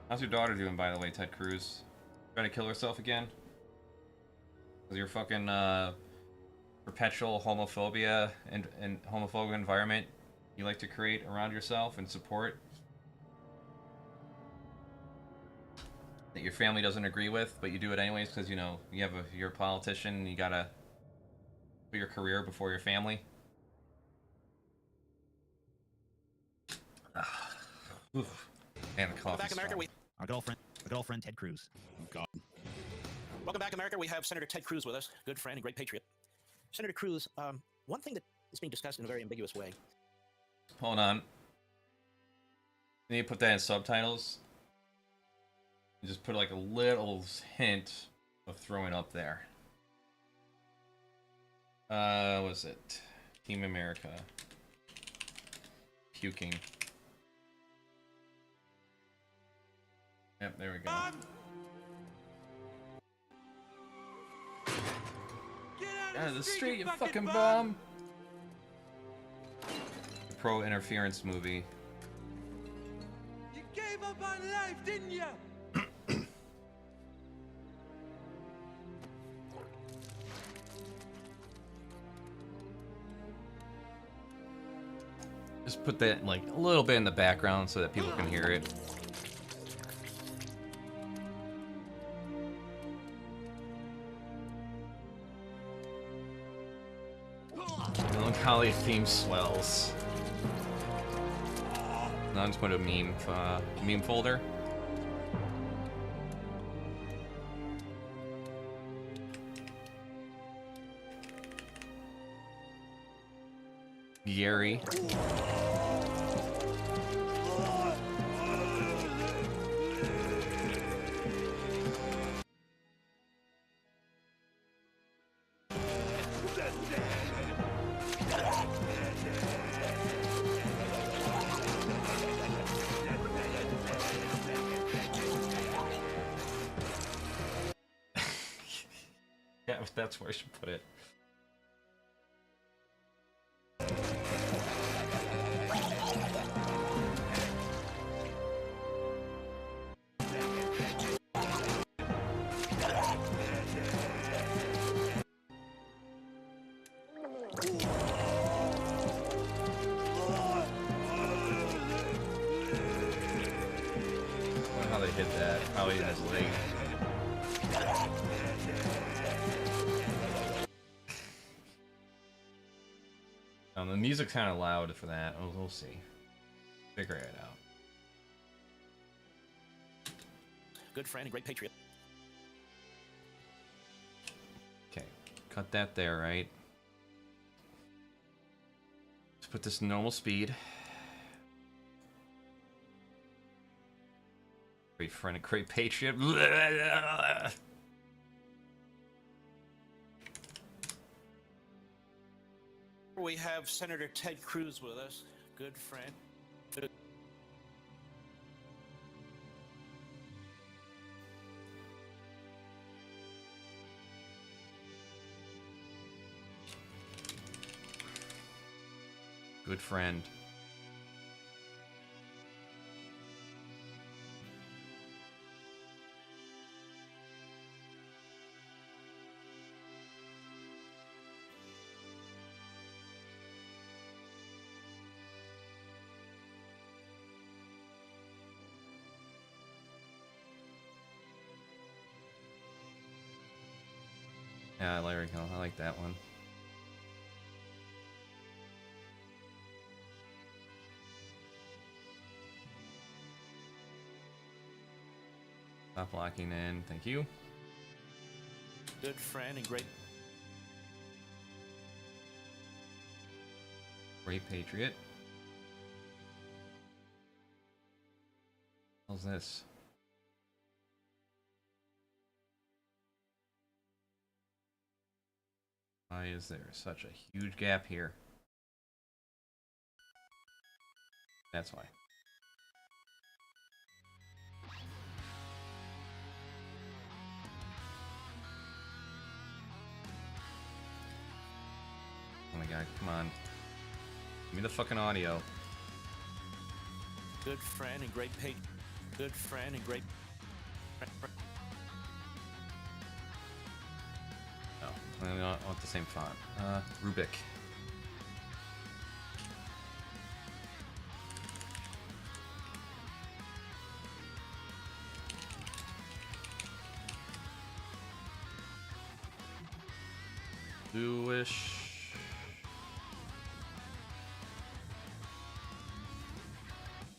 How's your daughter doing, by the way, Ted Cruz? Trying to kill herself again? Because your fucking, perpetual homophobia and homophobic environment you like to create around yourself and support that your family doesn't agree with, but you do it anyways because, you know, you're a politician and you gotta put your career before your family. Oof. And the coffee. Back, America. Our girlfriend Ted Cruz. Oh, God. Welcome back, America. We have Senator Ted Cruz with us, good friend and great patriot. Senator Cruz, one thing that is being discussed in a very ambiguous way. Hold on. You need to put that in subtitles. You just put like a little hint of throwing up there. What was it? Team America. Puking. Yep, there we go. Get out of the street, you fucking bum! The pro-interference movie. You gave up on life, didn't you? Just put that like a little bit in the background so that people can hear it. The Melancholy theme swells. Now I'm just put a meme folder. Gary. Yeah, that's where I should put it. How they hit that? Probably in his leg. The music's kind of loud for that. We'll see. Figure it out. Good friend and great patriot. Okay, cut that there, right? Let's put this normal speed. Great friend and great patriot. We have Senator Ted Cruz with us, good friend. Good friend. Yeah, lyrical. I like that one. Stop locking in. Thank you. Good friend and great. Great Patriot. What's this? Why is there such a huge gap here? That's why. Oh my god, come on. Give me the fucking audio. Good friend and great patron. Good friend and great. Oh, I don't want the same font. Rubik. Bluish.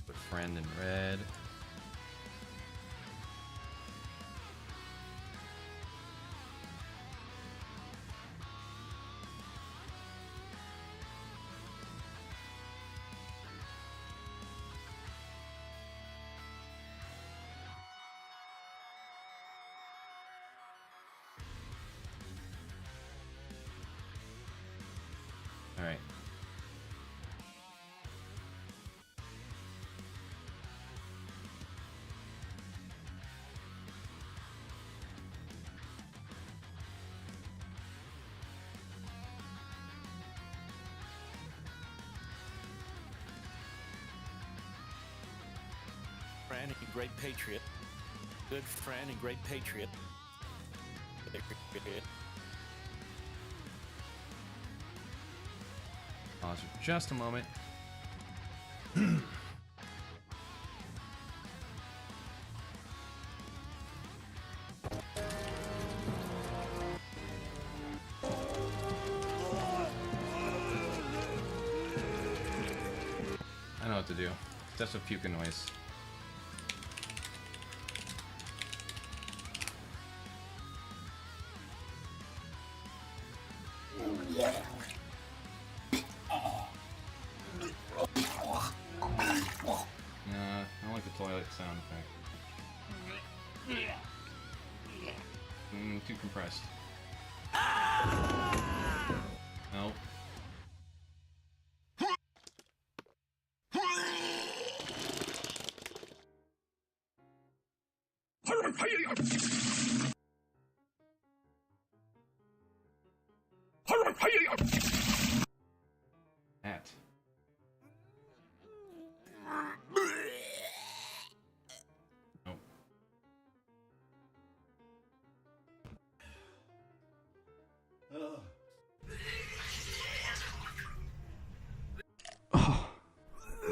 Put friend in red. All right. Friend and great patriot. Good friend and great patriot. Pause for just a moment. I know what to do. That's a puking noise. I don't like the toilet sound effect. Too compressed. Nope. Hat. Nope. Oh.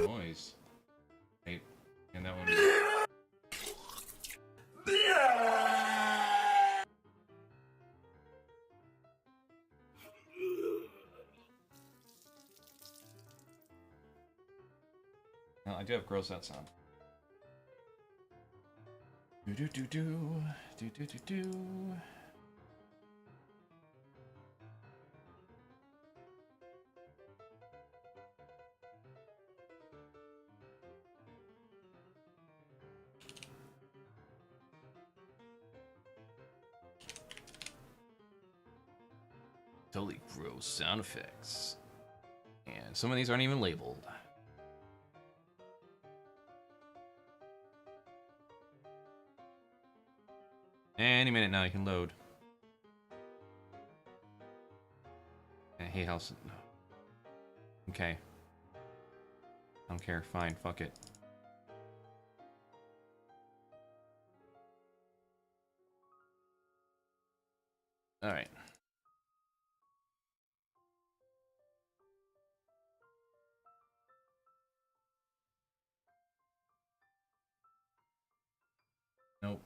Noise. Wait, and that one. No, I do have gross out sound. Do do do do do do do do. Totally gross sound effects. And some of these aren't even labeled. Any minute now you can load. Hey, house. No. Okay. I don't care. Fine. Fuck it. All right. Nope.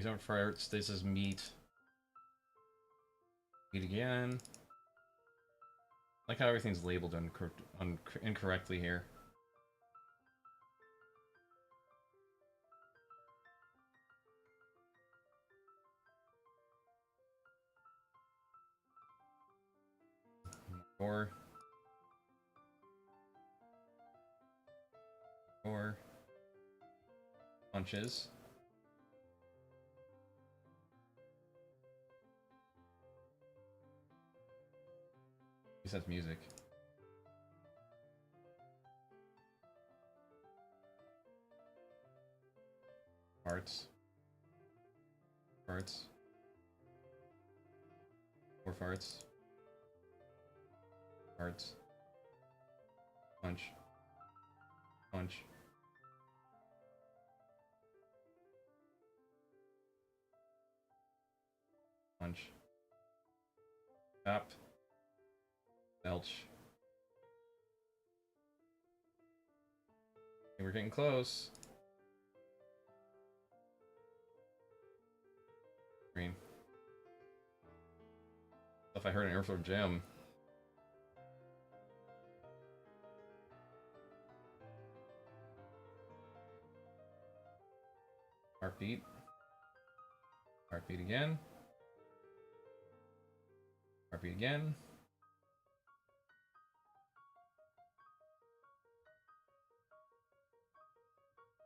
These aren't farts. This is meat. Meat again. I like how everything's labeled incorrectly here. Or punches. He says music. Farts. Farts. More farts. Farts. Punch. Punch. Punch. Tap. Belch. Okay, we're getting close. Green. Stuff I heard in Airflow Jam. Heartbeat. Heartbeat again. Heartbeat again.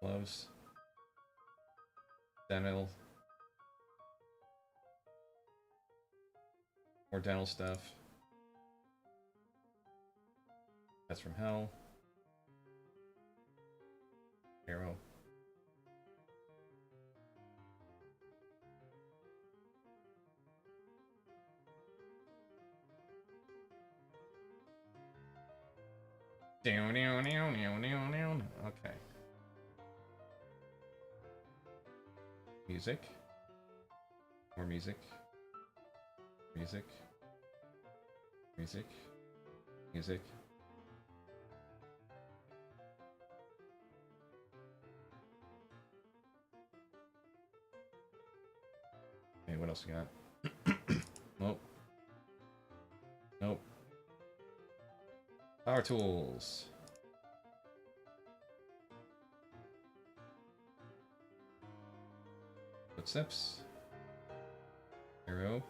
Gloves. Dental. More dental stuff. That's from hell. Arrow. Okay. Music. More music. Music. Music. Music. Okay, what else we got? Nope. Nope. Power tools. Footsteps. Arrow.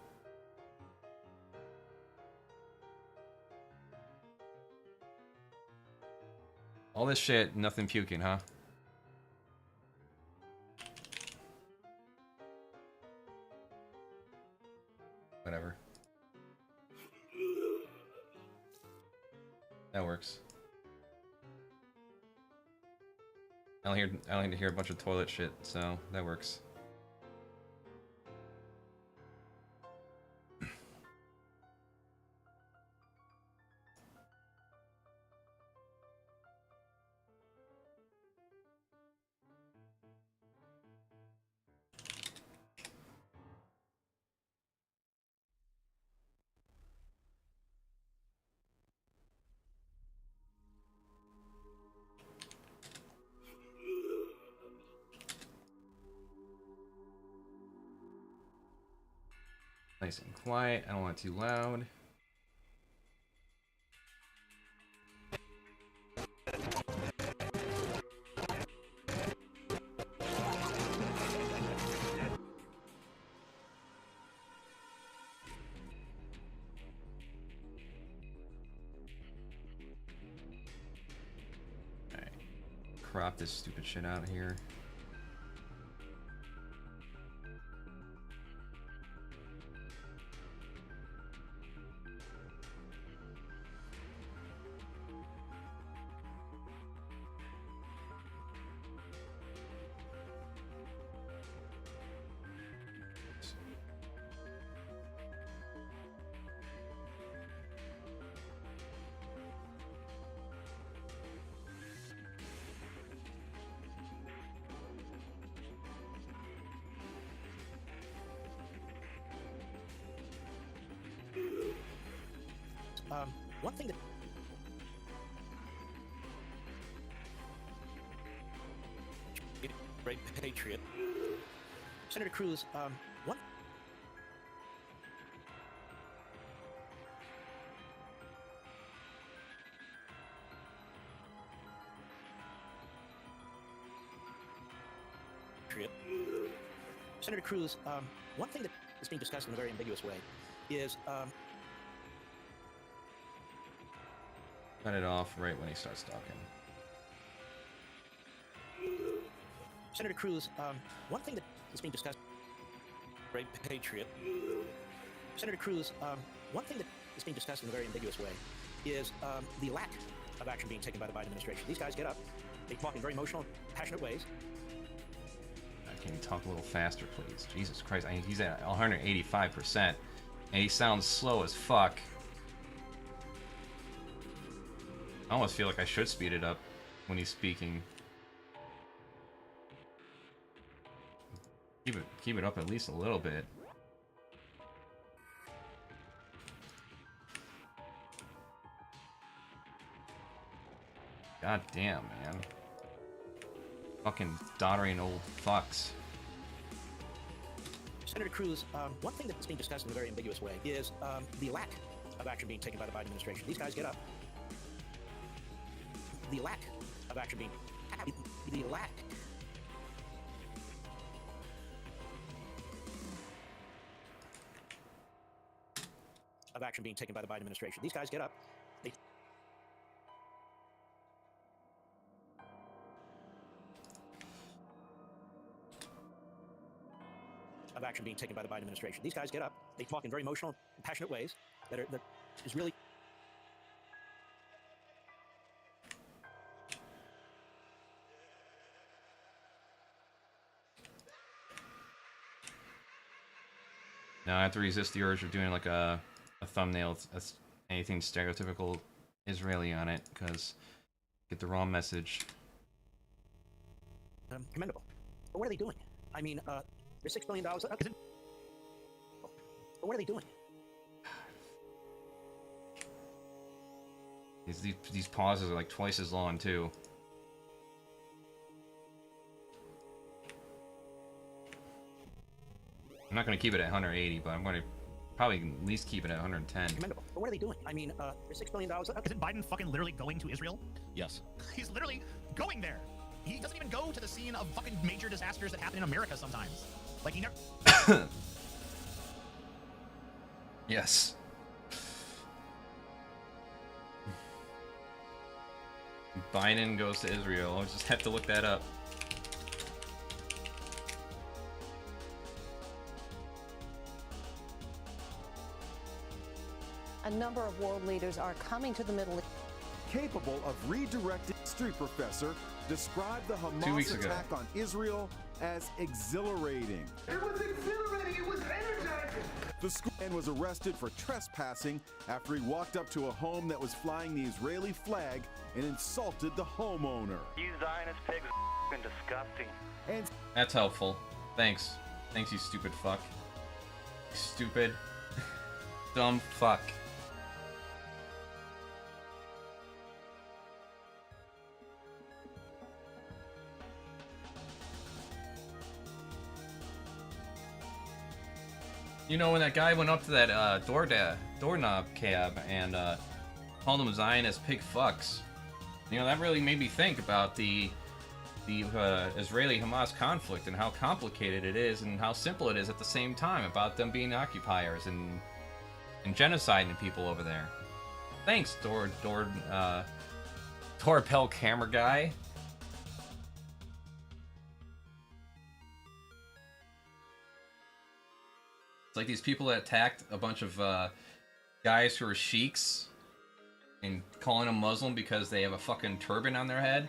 All this shit, nothing puking, huh? Whatever. That works. I only need to hear a bunch of toilet shit, so that works. Nice and quiet. I don't want it too loud. Alright. Crop this stupid shit out here. One thing that great patriot Senator Cruz, one. Senator Cruz, one thing that is being discussed in a very ambiguous way is. Cut it off right when he starts talking. Senator Cruz, one thing that is being discussed. Great patriot. Senator Cruz, one thing that is being discussed in a very ambiguous way is the lack of action being taken by the Biden administration. These guys get up, they talk in very emotional, passionate ways. Can you talk a little faster, please? Jesus Christ, he's at 185%, and he sounds slow as fuck. I almost feel like I should speed it up when he's speaking. Keep it up at least a little bit. God damn, man. Fucking doddering old fucks. Senator Cruz, one thing that's being discussed in a very ambiguous way is the lack of action being taken by the Biden administration. These guys get up. The lack of action being... The lack... of action being taken by the Biden administration. These guys get up. They... of action being taken by the Biden administration. These guys get up. They talk in very emotional, passionate ways that is really... Now I have to resist the urge of doing like a thumbnail that's anything stereotypical Israeli on it, because get the wrong message. Commendable. But what are they doing? I mean, they're $6 billion. But what are they doing? These pauses are like twice as long too. I'm not going to keep it at 180, but I'm going to probably at least keep it at 110. Commendable. But what are they doing? I mean, they're $6 billion. Isn't Biden fucking literally going to Israel? Yes. He's literally going there. He doesn't even go to the scene of fucking major disasters that happen in America sometimes. Like, he never... Yes. Biden goes to Israel. I'll just have to look that up. A number of world leaders are coming to the Middle East. Capable of redirecting. Street professor described the 2 weeks Hamas ago. attack on Israel as exhilarating. It was exhilarating. It was energizing. The school man was arrested for trespassing after he walked up to a home that was flying the Israeli flag and insulted the homeowner. You Zionist pigs are f***ing disgusting. And That's helpful. Thanks. Thanks, you stupid fuck. Stupid. Dumb fuck. You know, when that guy went up to that doorknob cab and called him Zionist pig fucks, you know, that really made me think about the Israeli-Hamas conflict and how complicated it is and how simple it is at the same time about them being occupiers and genociding people over there. Thanks, Torpel camera guy. It's like these people that attacked a bunch of guys who are sheiks and calling them Muslim because they have a fucking turban on their head.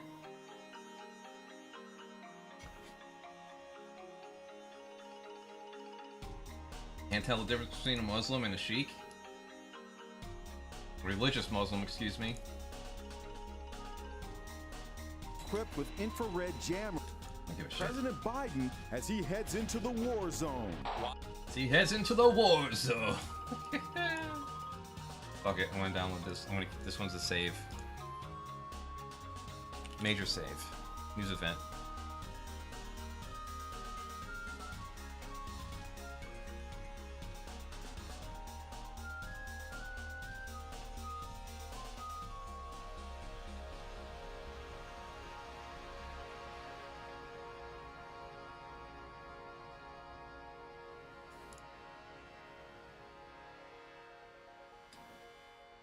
Can't tell the difference between a Muslim and a sheik? Religious Muslim, excuse me. equipped with infrared jammer. President Biden as he heads into the war zone. He heads into the war zone. Fuck it, I went down with this. This one's a save. Major save. News event.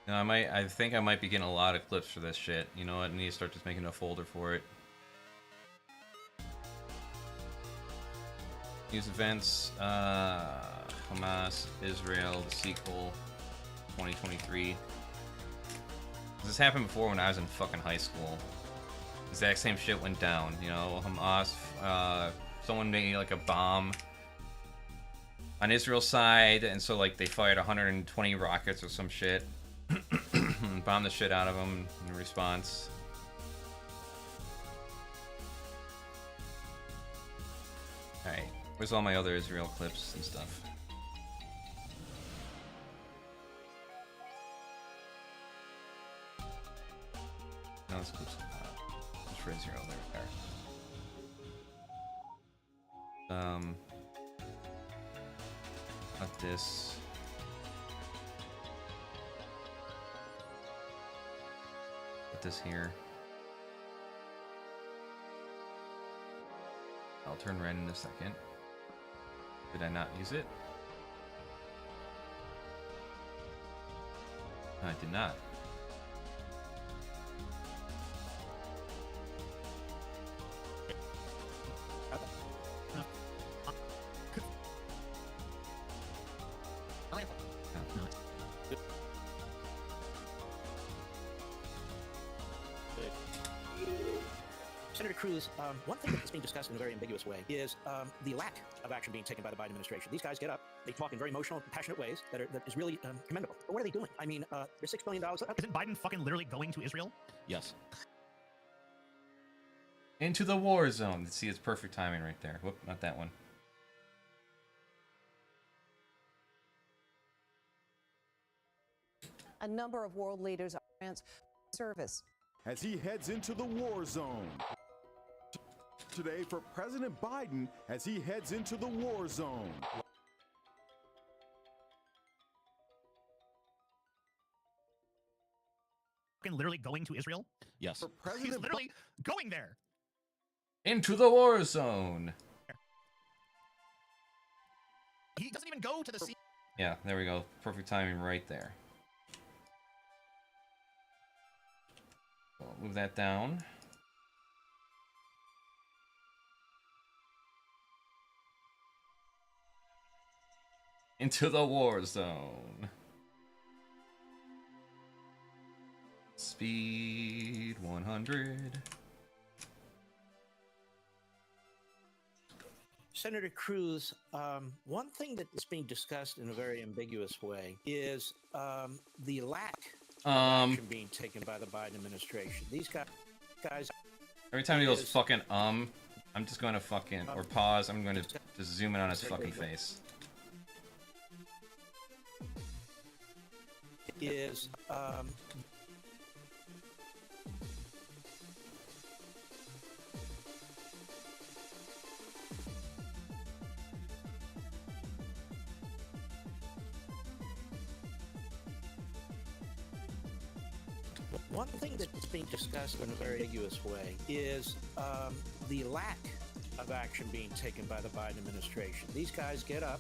No, I think I might be getting a lot of clips for this shit. You know what? I need to start just making a folder for it. News events, Hamas, Israel, the sequel, 2023. This happened before when I was in fucking high school. Exact same shit went down, you know, Hamas, someone made like a bomb on Israel's side, and so like they fired 120 rockets or some shit. Bombed the shit out of them in response. Alright, where's all my other Israel clips and stuff? No, this clip's just for Israel, there. Not this. Put this here. I'll turn red in a second. Did I not use it? No, I did not. Senator Cruz, one thing that's being discussed in a very ambiguous way is the lack of action being taken by the Biden administration. These guys get up, they talk in very emotional, passionate ways that is really commendable. But what are they doing? I mean, they're $6 billion. Isn't Biden fucking literally going to Israel? Yes. Into the war zone. See, it's perfect timing right there. Whoop, not that one. A number of world leaders are service. As he heads into the war zone. Today for President Biden as he heads into the war zone. Fucking literally going to Israel? Yes. For President He's literally going there. Into the war zone. He doesn't even go to the sea. Yeah, there we go. Perfect timing right there. So I'll move that down. Into the war zone. Speed 100. Senator Cruz, one thing that is being discussed in a very ambiguous way is the lack of action being taken by the Biden administration. These guys. Every time he goes fucking I'm just going to fucking, or pause, I'm going to just zoom in on his fucking face. Is one thing that's being discussed in a very ambiguous way is the lack of action being taken by the Biden administration. These guys get up,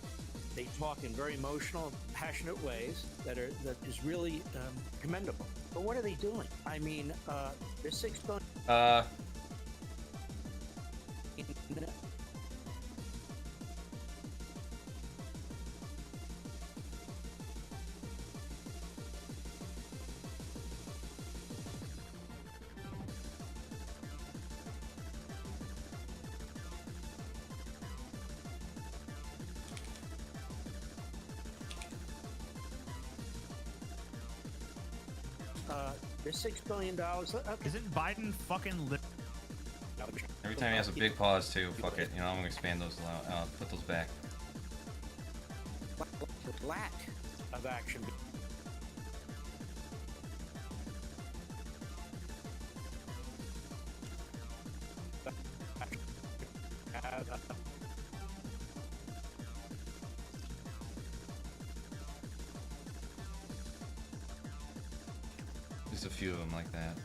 they talk in very emotional, passionate ways that is really commendable. But what are they doing? I mean, they're $6 billion. They're $6 billion. Isn't Biden fucking lit? Every time he has a big pause too, fuck it. You know, I'm gonna expand those, put those back. Lack of action. Just a few of them like that.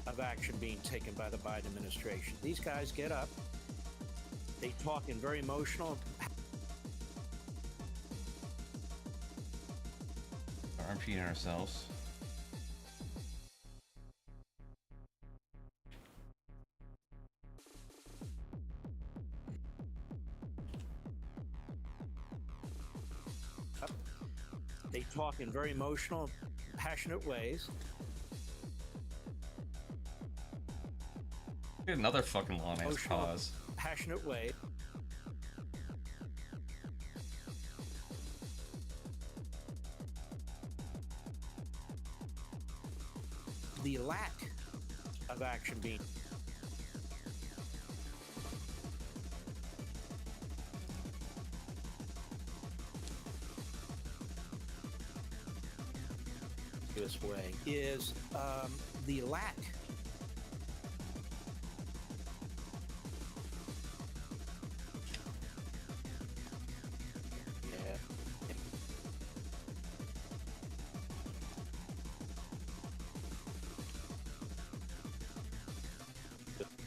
Of action being taken by the Biden administration. These guys get up, they talk in very emotional. repeating ourselves. They talk in very emotional, passionate ways. Another fucking long ass pause. Passionate way. The lack of action being this way is the lack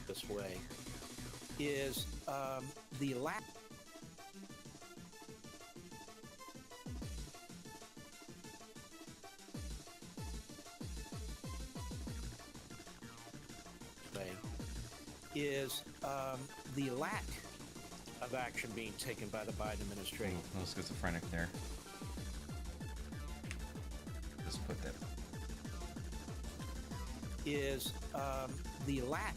this way is the lack is the lack of action being taken by the Biden administration. Oh, a little schizophrenic there. Just put that. Is the lack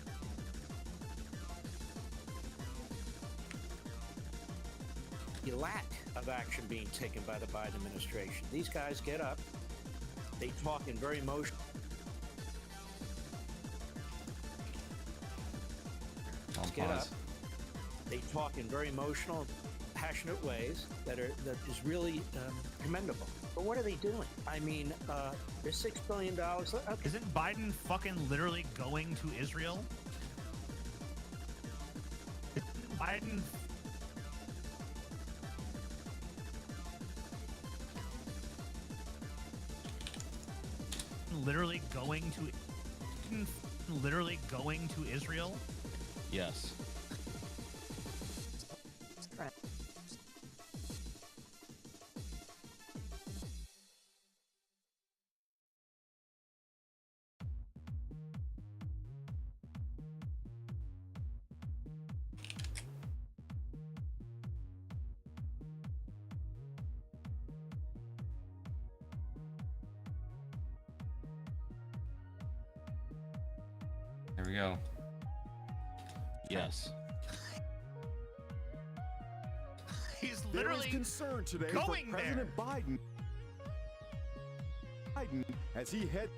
of action being taken by the Biden administration. These guys get up, they talk in very emotional. Get up. They talk in very emotional, passionate ways that is really commendable. But what are they doing? I mean, there's $6 billion. Okay. Isn't Biden fucking literally going to Israel? Isn't Biden literally going to Israel? Yes. There we go. Yes. He's literally concerned today going for President Biden as he heads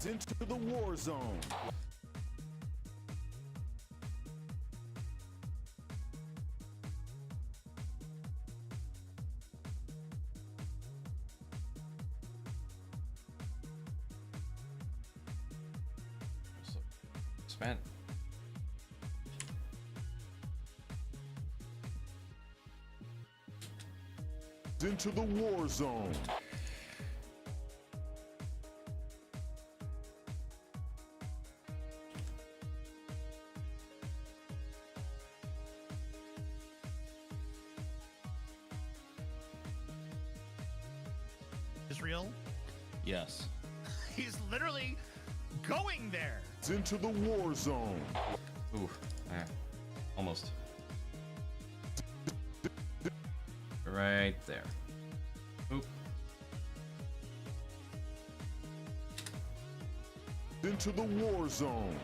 into the war zone. Spent. Into the war zone. Israel? Yes. He's literally going there. Into the war zone. Ooh, yeah. Almost. Right there. Oop. Into the war zone.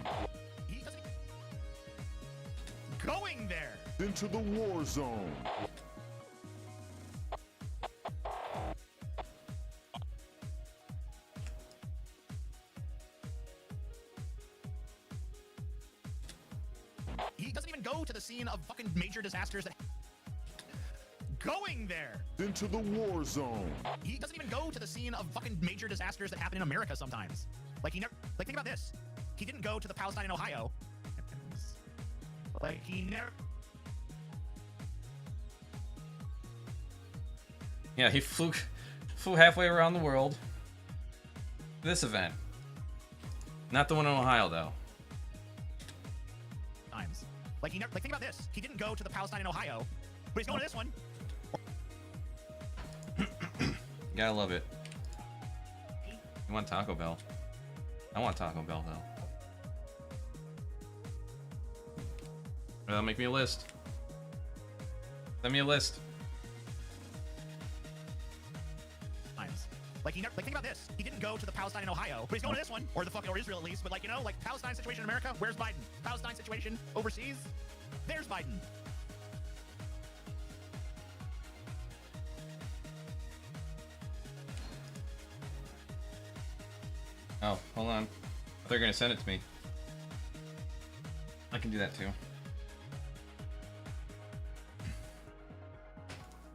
Going there. Into the war zone. He doesn't even go to the scene of fucking major disasters that going there. Into the war zone. He doesn't even go to the scene of fucking major disasters that happen in America sometimes. Like he never, like think about this. He didn't go to the Palestine in Ohio. Like he never. Yeah, he flew halfway around the world. This event. Not the one in Ohio though. Times. Like, think about this. He didn't go to the Palestine in Ohio, but he's going to this one. Gotta love it. You want Taco Bell? I want Taco Bell though. Make me a list. Send me a list. Like, think about this. He didn't go to the Palestine in Ohio, but he's going to this one, or Israel at least. But like, you know, like Palestine situation in America, where's Biden? Palestine situation overseas, there's Biden. Oh, hold on. They're gonna send it to me. I can do that too.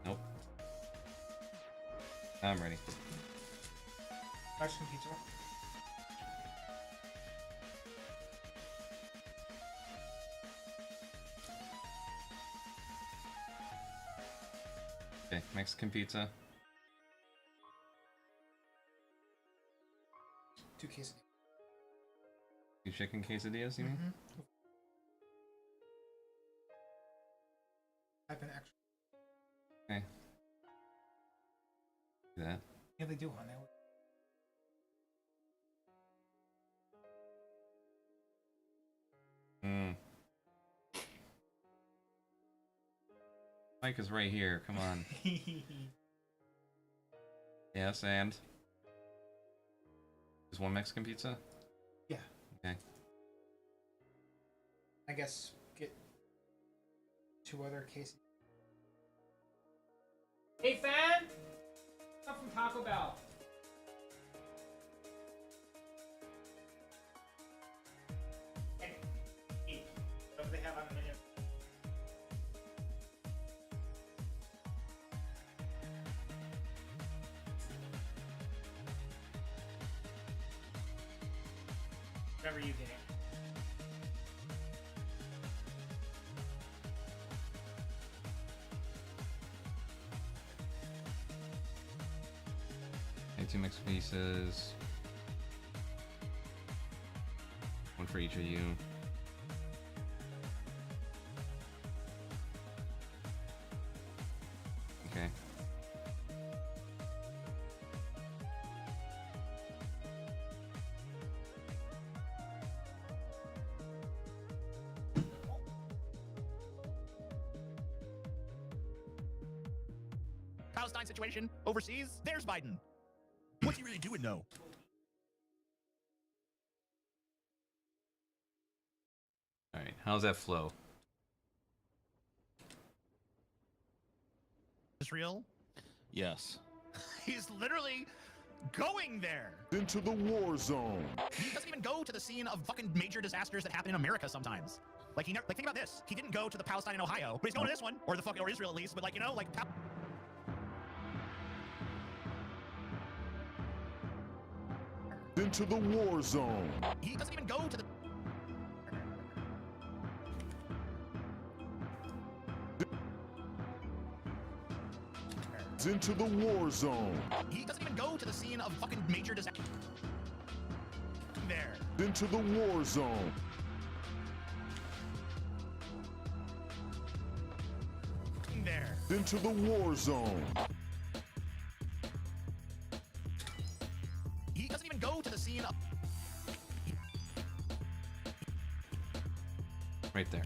Nope. I'm ready. Mexican pizza. Okay, Mexican pizza. 2 quesadillas. 2 chicken quesadillas, you mean? Type in extra. Okay. Do that. Yeah, they do one. Mike is right here. Come on. Yes, and just 1 Mexican pizza? Yeah. Okay. I guess get 2 other cases. Hey, fan! Stuff from Taco Bell. And eat whatever they have on the menu. Whatever you get. Okay, 2 mixed pieces. 1 for each of you. Okay. Palestine situation overseas, there's Biden. What's he really doing though? Alright, how's that flow? Israel? Yes. He's literally going there. Into the war zone. He doesn't even go to the scene of fucking major disasters that happen in America sometimes. Like, think about this. He didn't go to the Palestine in Ohio, but he's going to this one, or Israel at least. But like, you know, like. Into the war zone. He doesn't even go to the. Into the war zone. He doesn't even go to the scene of fucking major disaster. There. Into the war zone. There. Into the war zone. He doesn't even go to the scene of. Right there.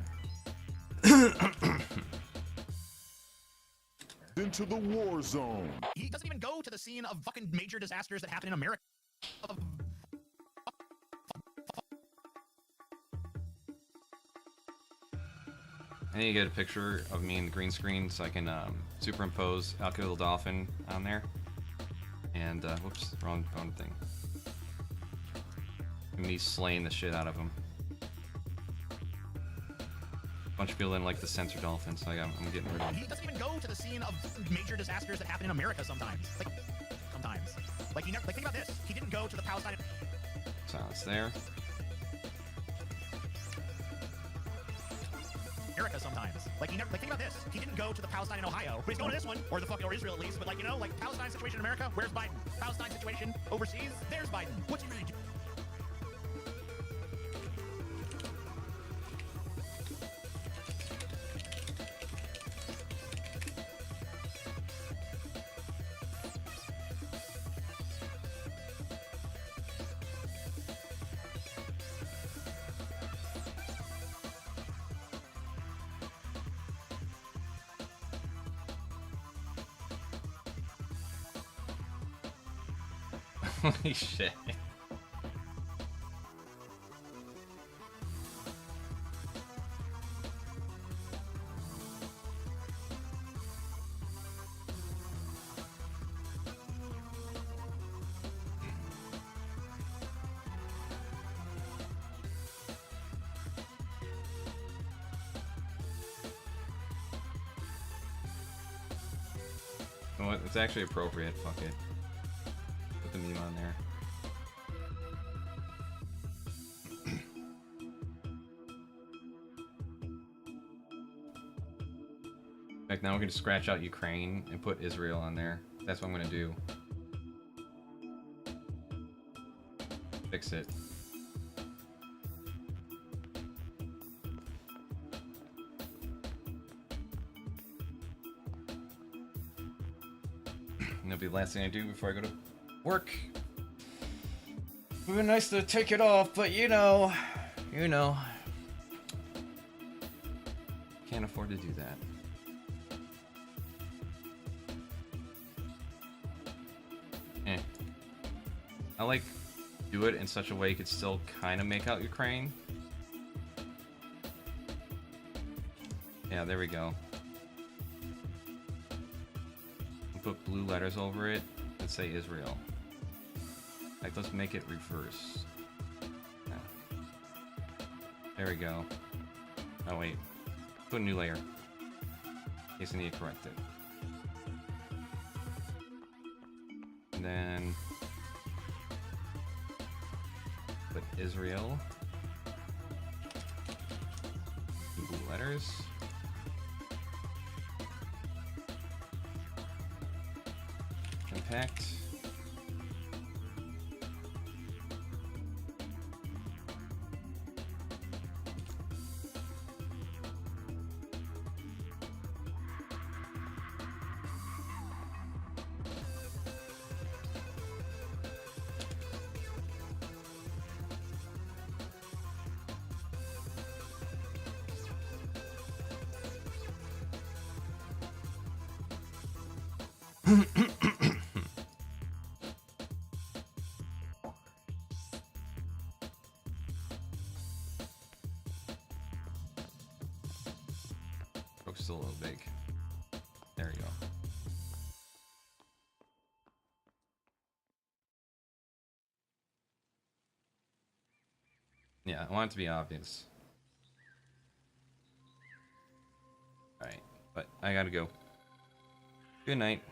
Into the war zone. He doesn't even go to the scene of fucking major disasters that happen in America. I need to get a picture of me in the green screen so I can superimpose Alkyl Dolphin on there. And, whoops, wrong thing. Me slaying the shit out of him. A bunch of people didn't like the censor dolphin, so I'm getting rid of him. He doesn't even go to the scene of major disasters that happen in America sometimes. Like, think about this. He didn't go to the Palestine. Silence there. America sometimes. Like, think about this. He didn't go to the Palestine in Ohio, but he's going to this one, or Israel at least. But like, you know, like Palestine situation in America, where's Biden? Palestine situation overseas, there's Biden. What's he really doing? Holy shit. You know what? It's actually appropriate. Fuck it. Put the meme on there. Like now we're gonna scratch out Ukraine and put Israel on there. That's what I'm gonna do. Fix it. And that'll be the last thing I do before I go to work. It would be nice to take it off, but you know. Can't afford to do that. I like do it in such a way you could still kind of make out Ukraine. Yeah, there we go. I'll put blue letters over it and say Israel. Like, let's make it reverse. Yeah. There we go. Oh wait, put a new layer in case I need to correct it. And then put Israel. Blue letters. Impact. Broke's still a little big. There you go. Yeah, I want it to be obvious. Alright, but I gotta go. Good night.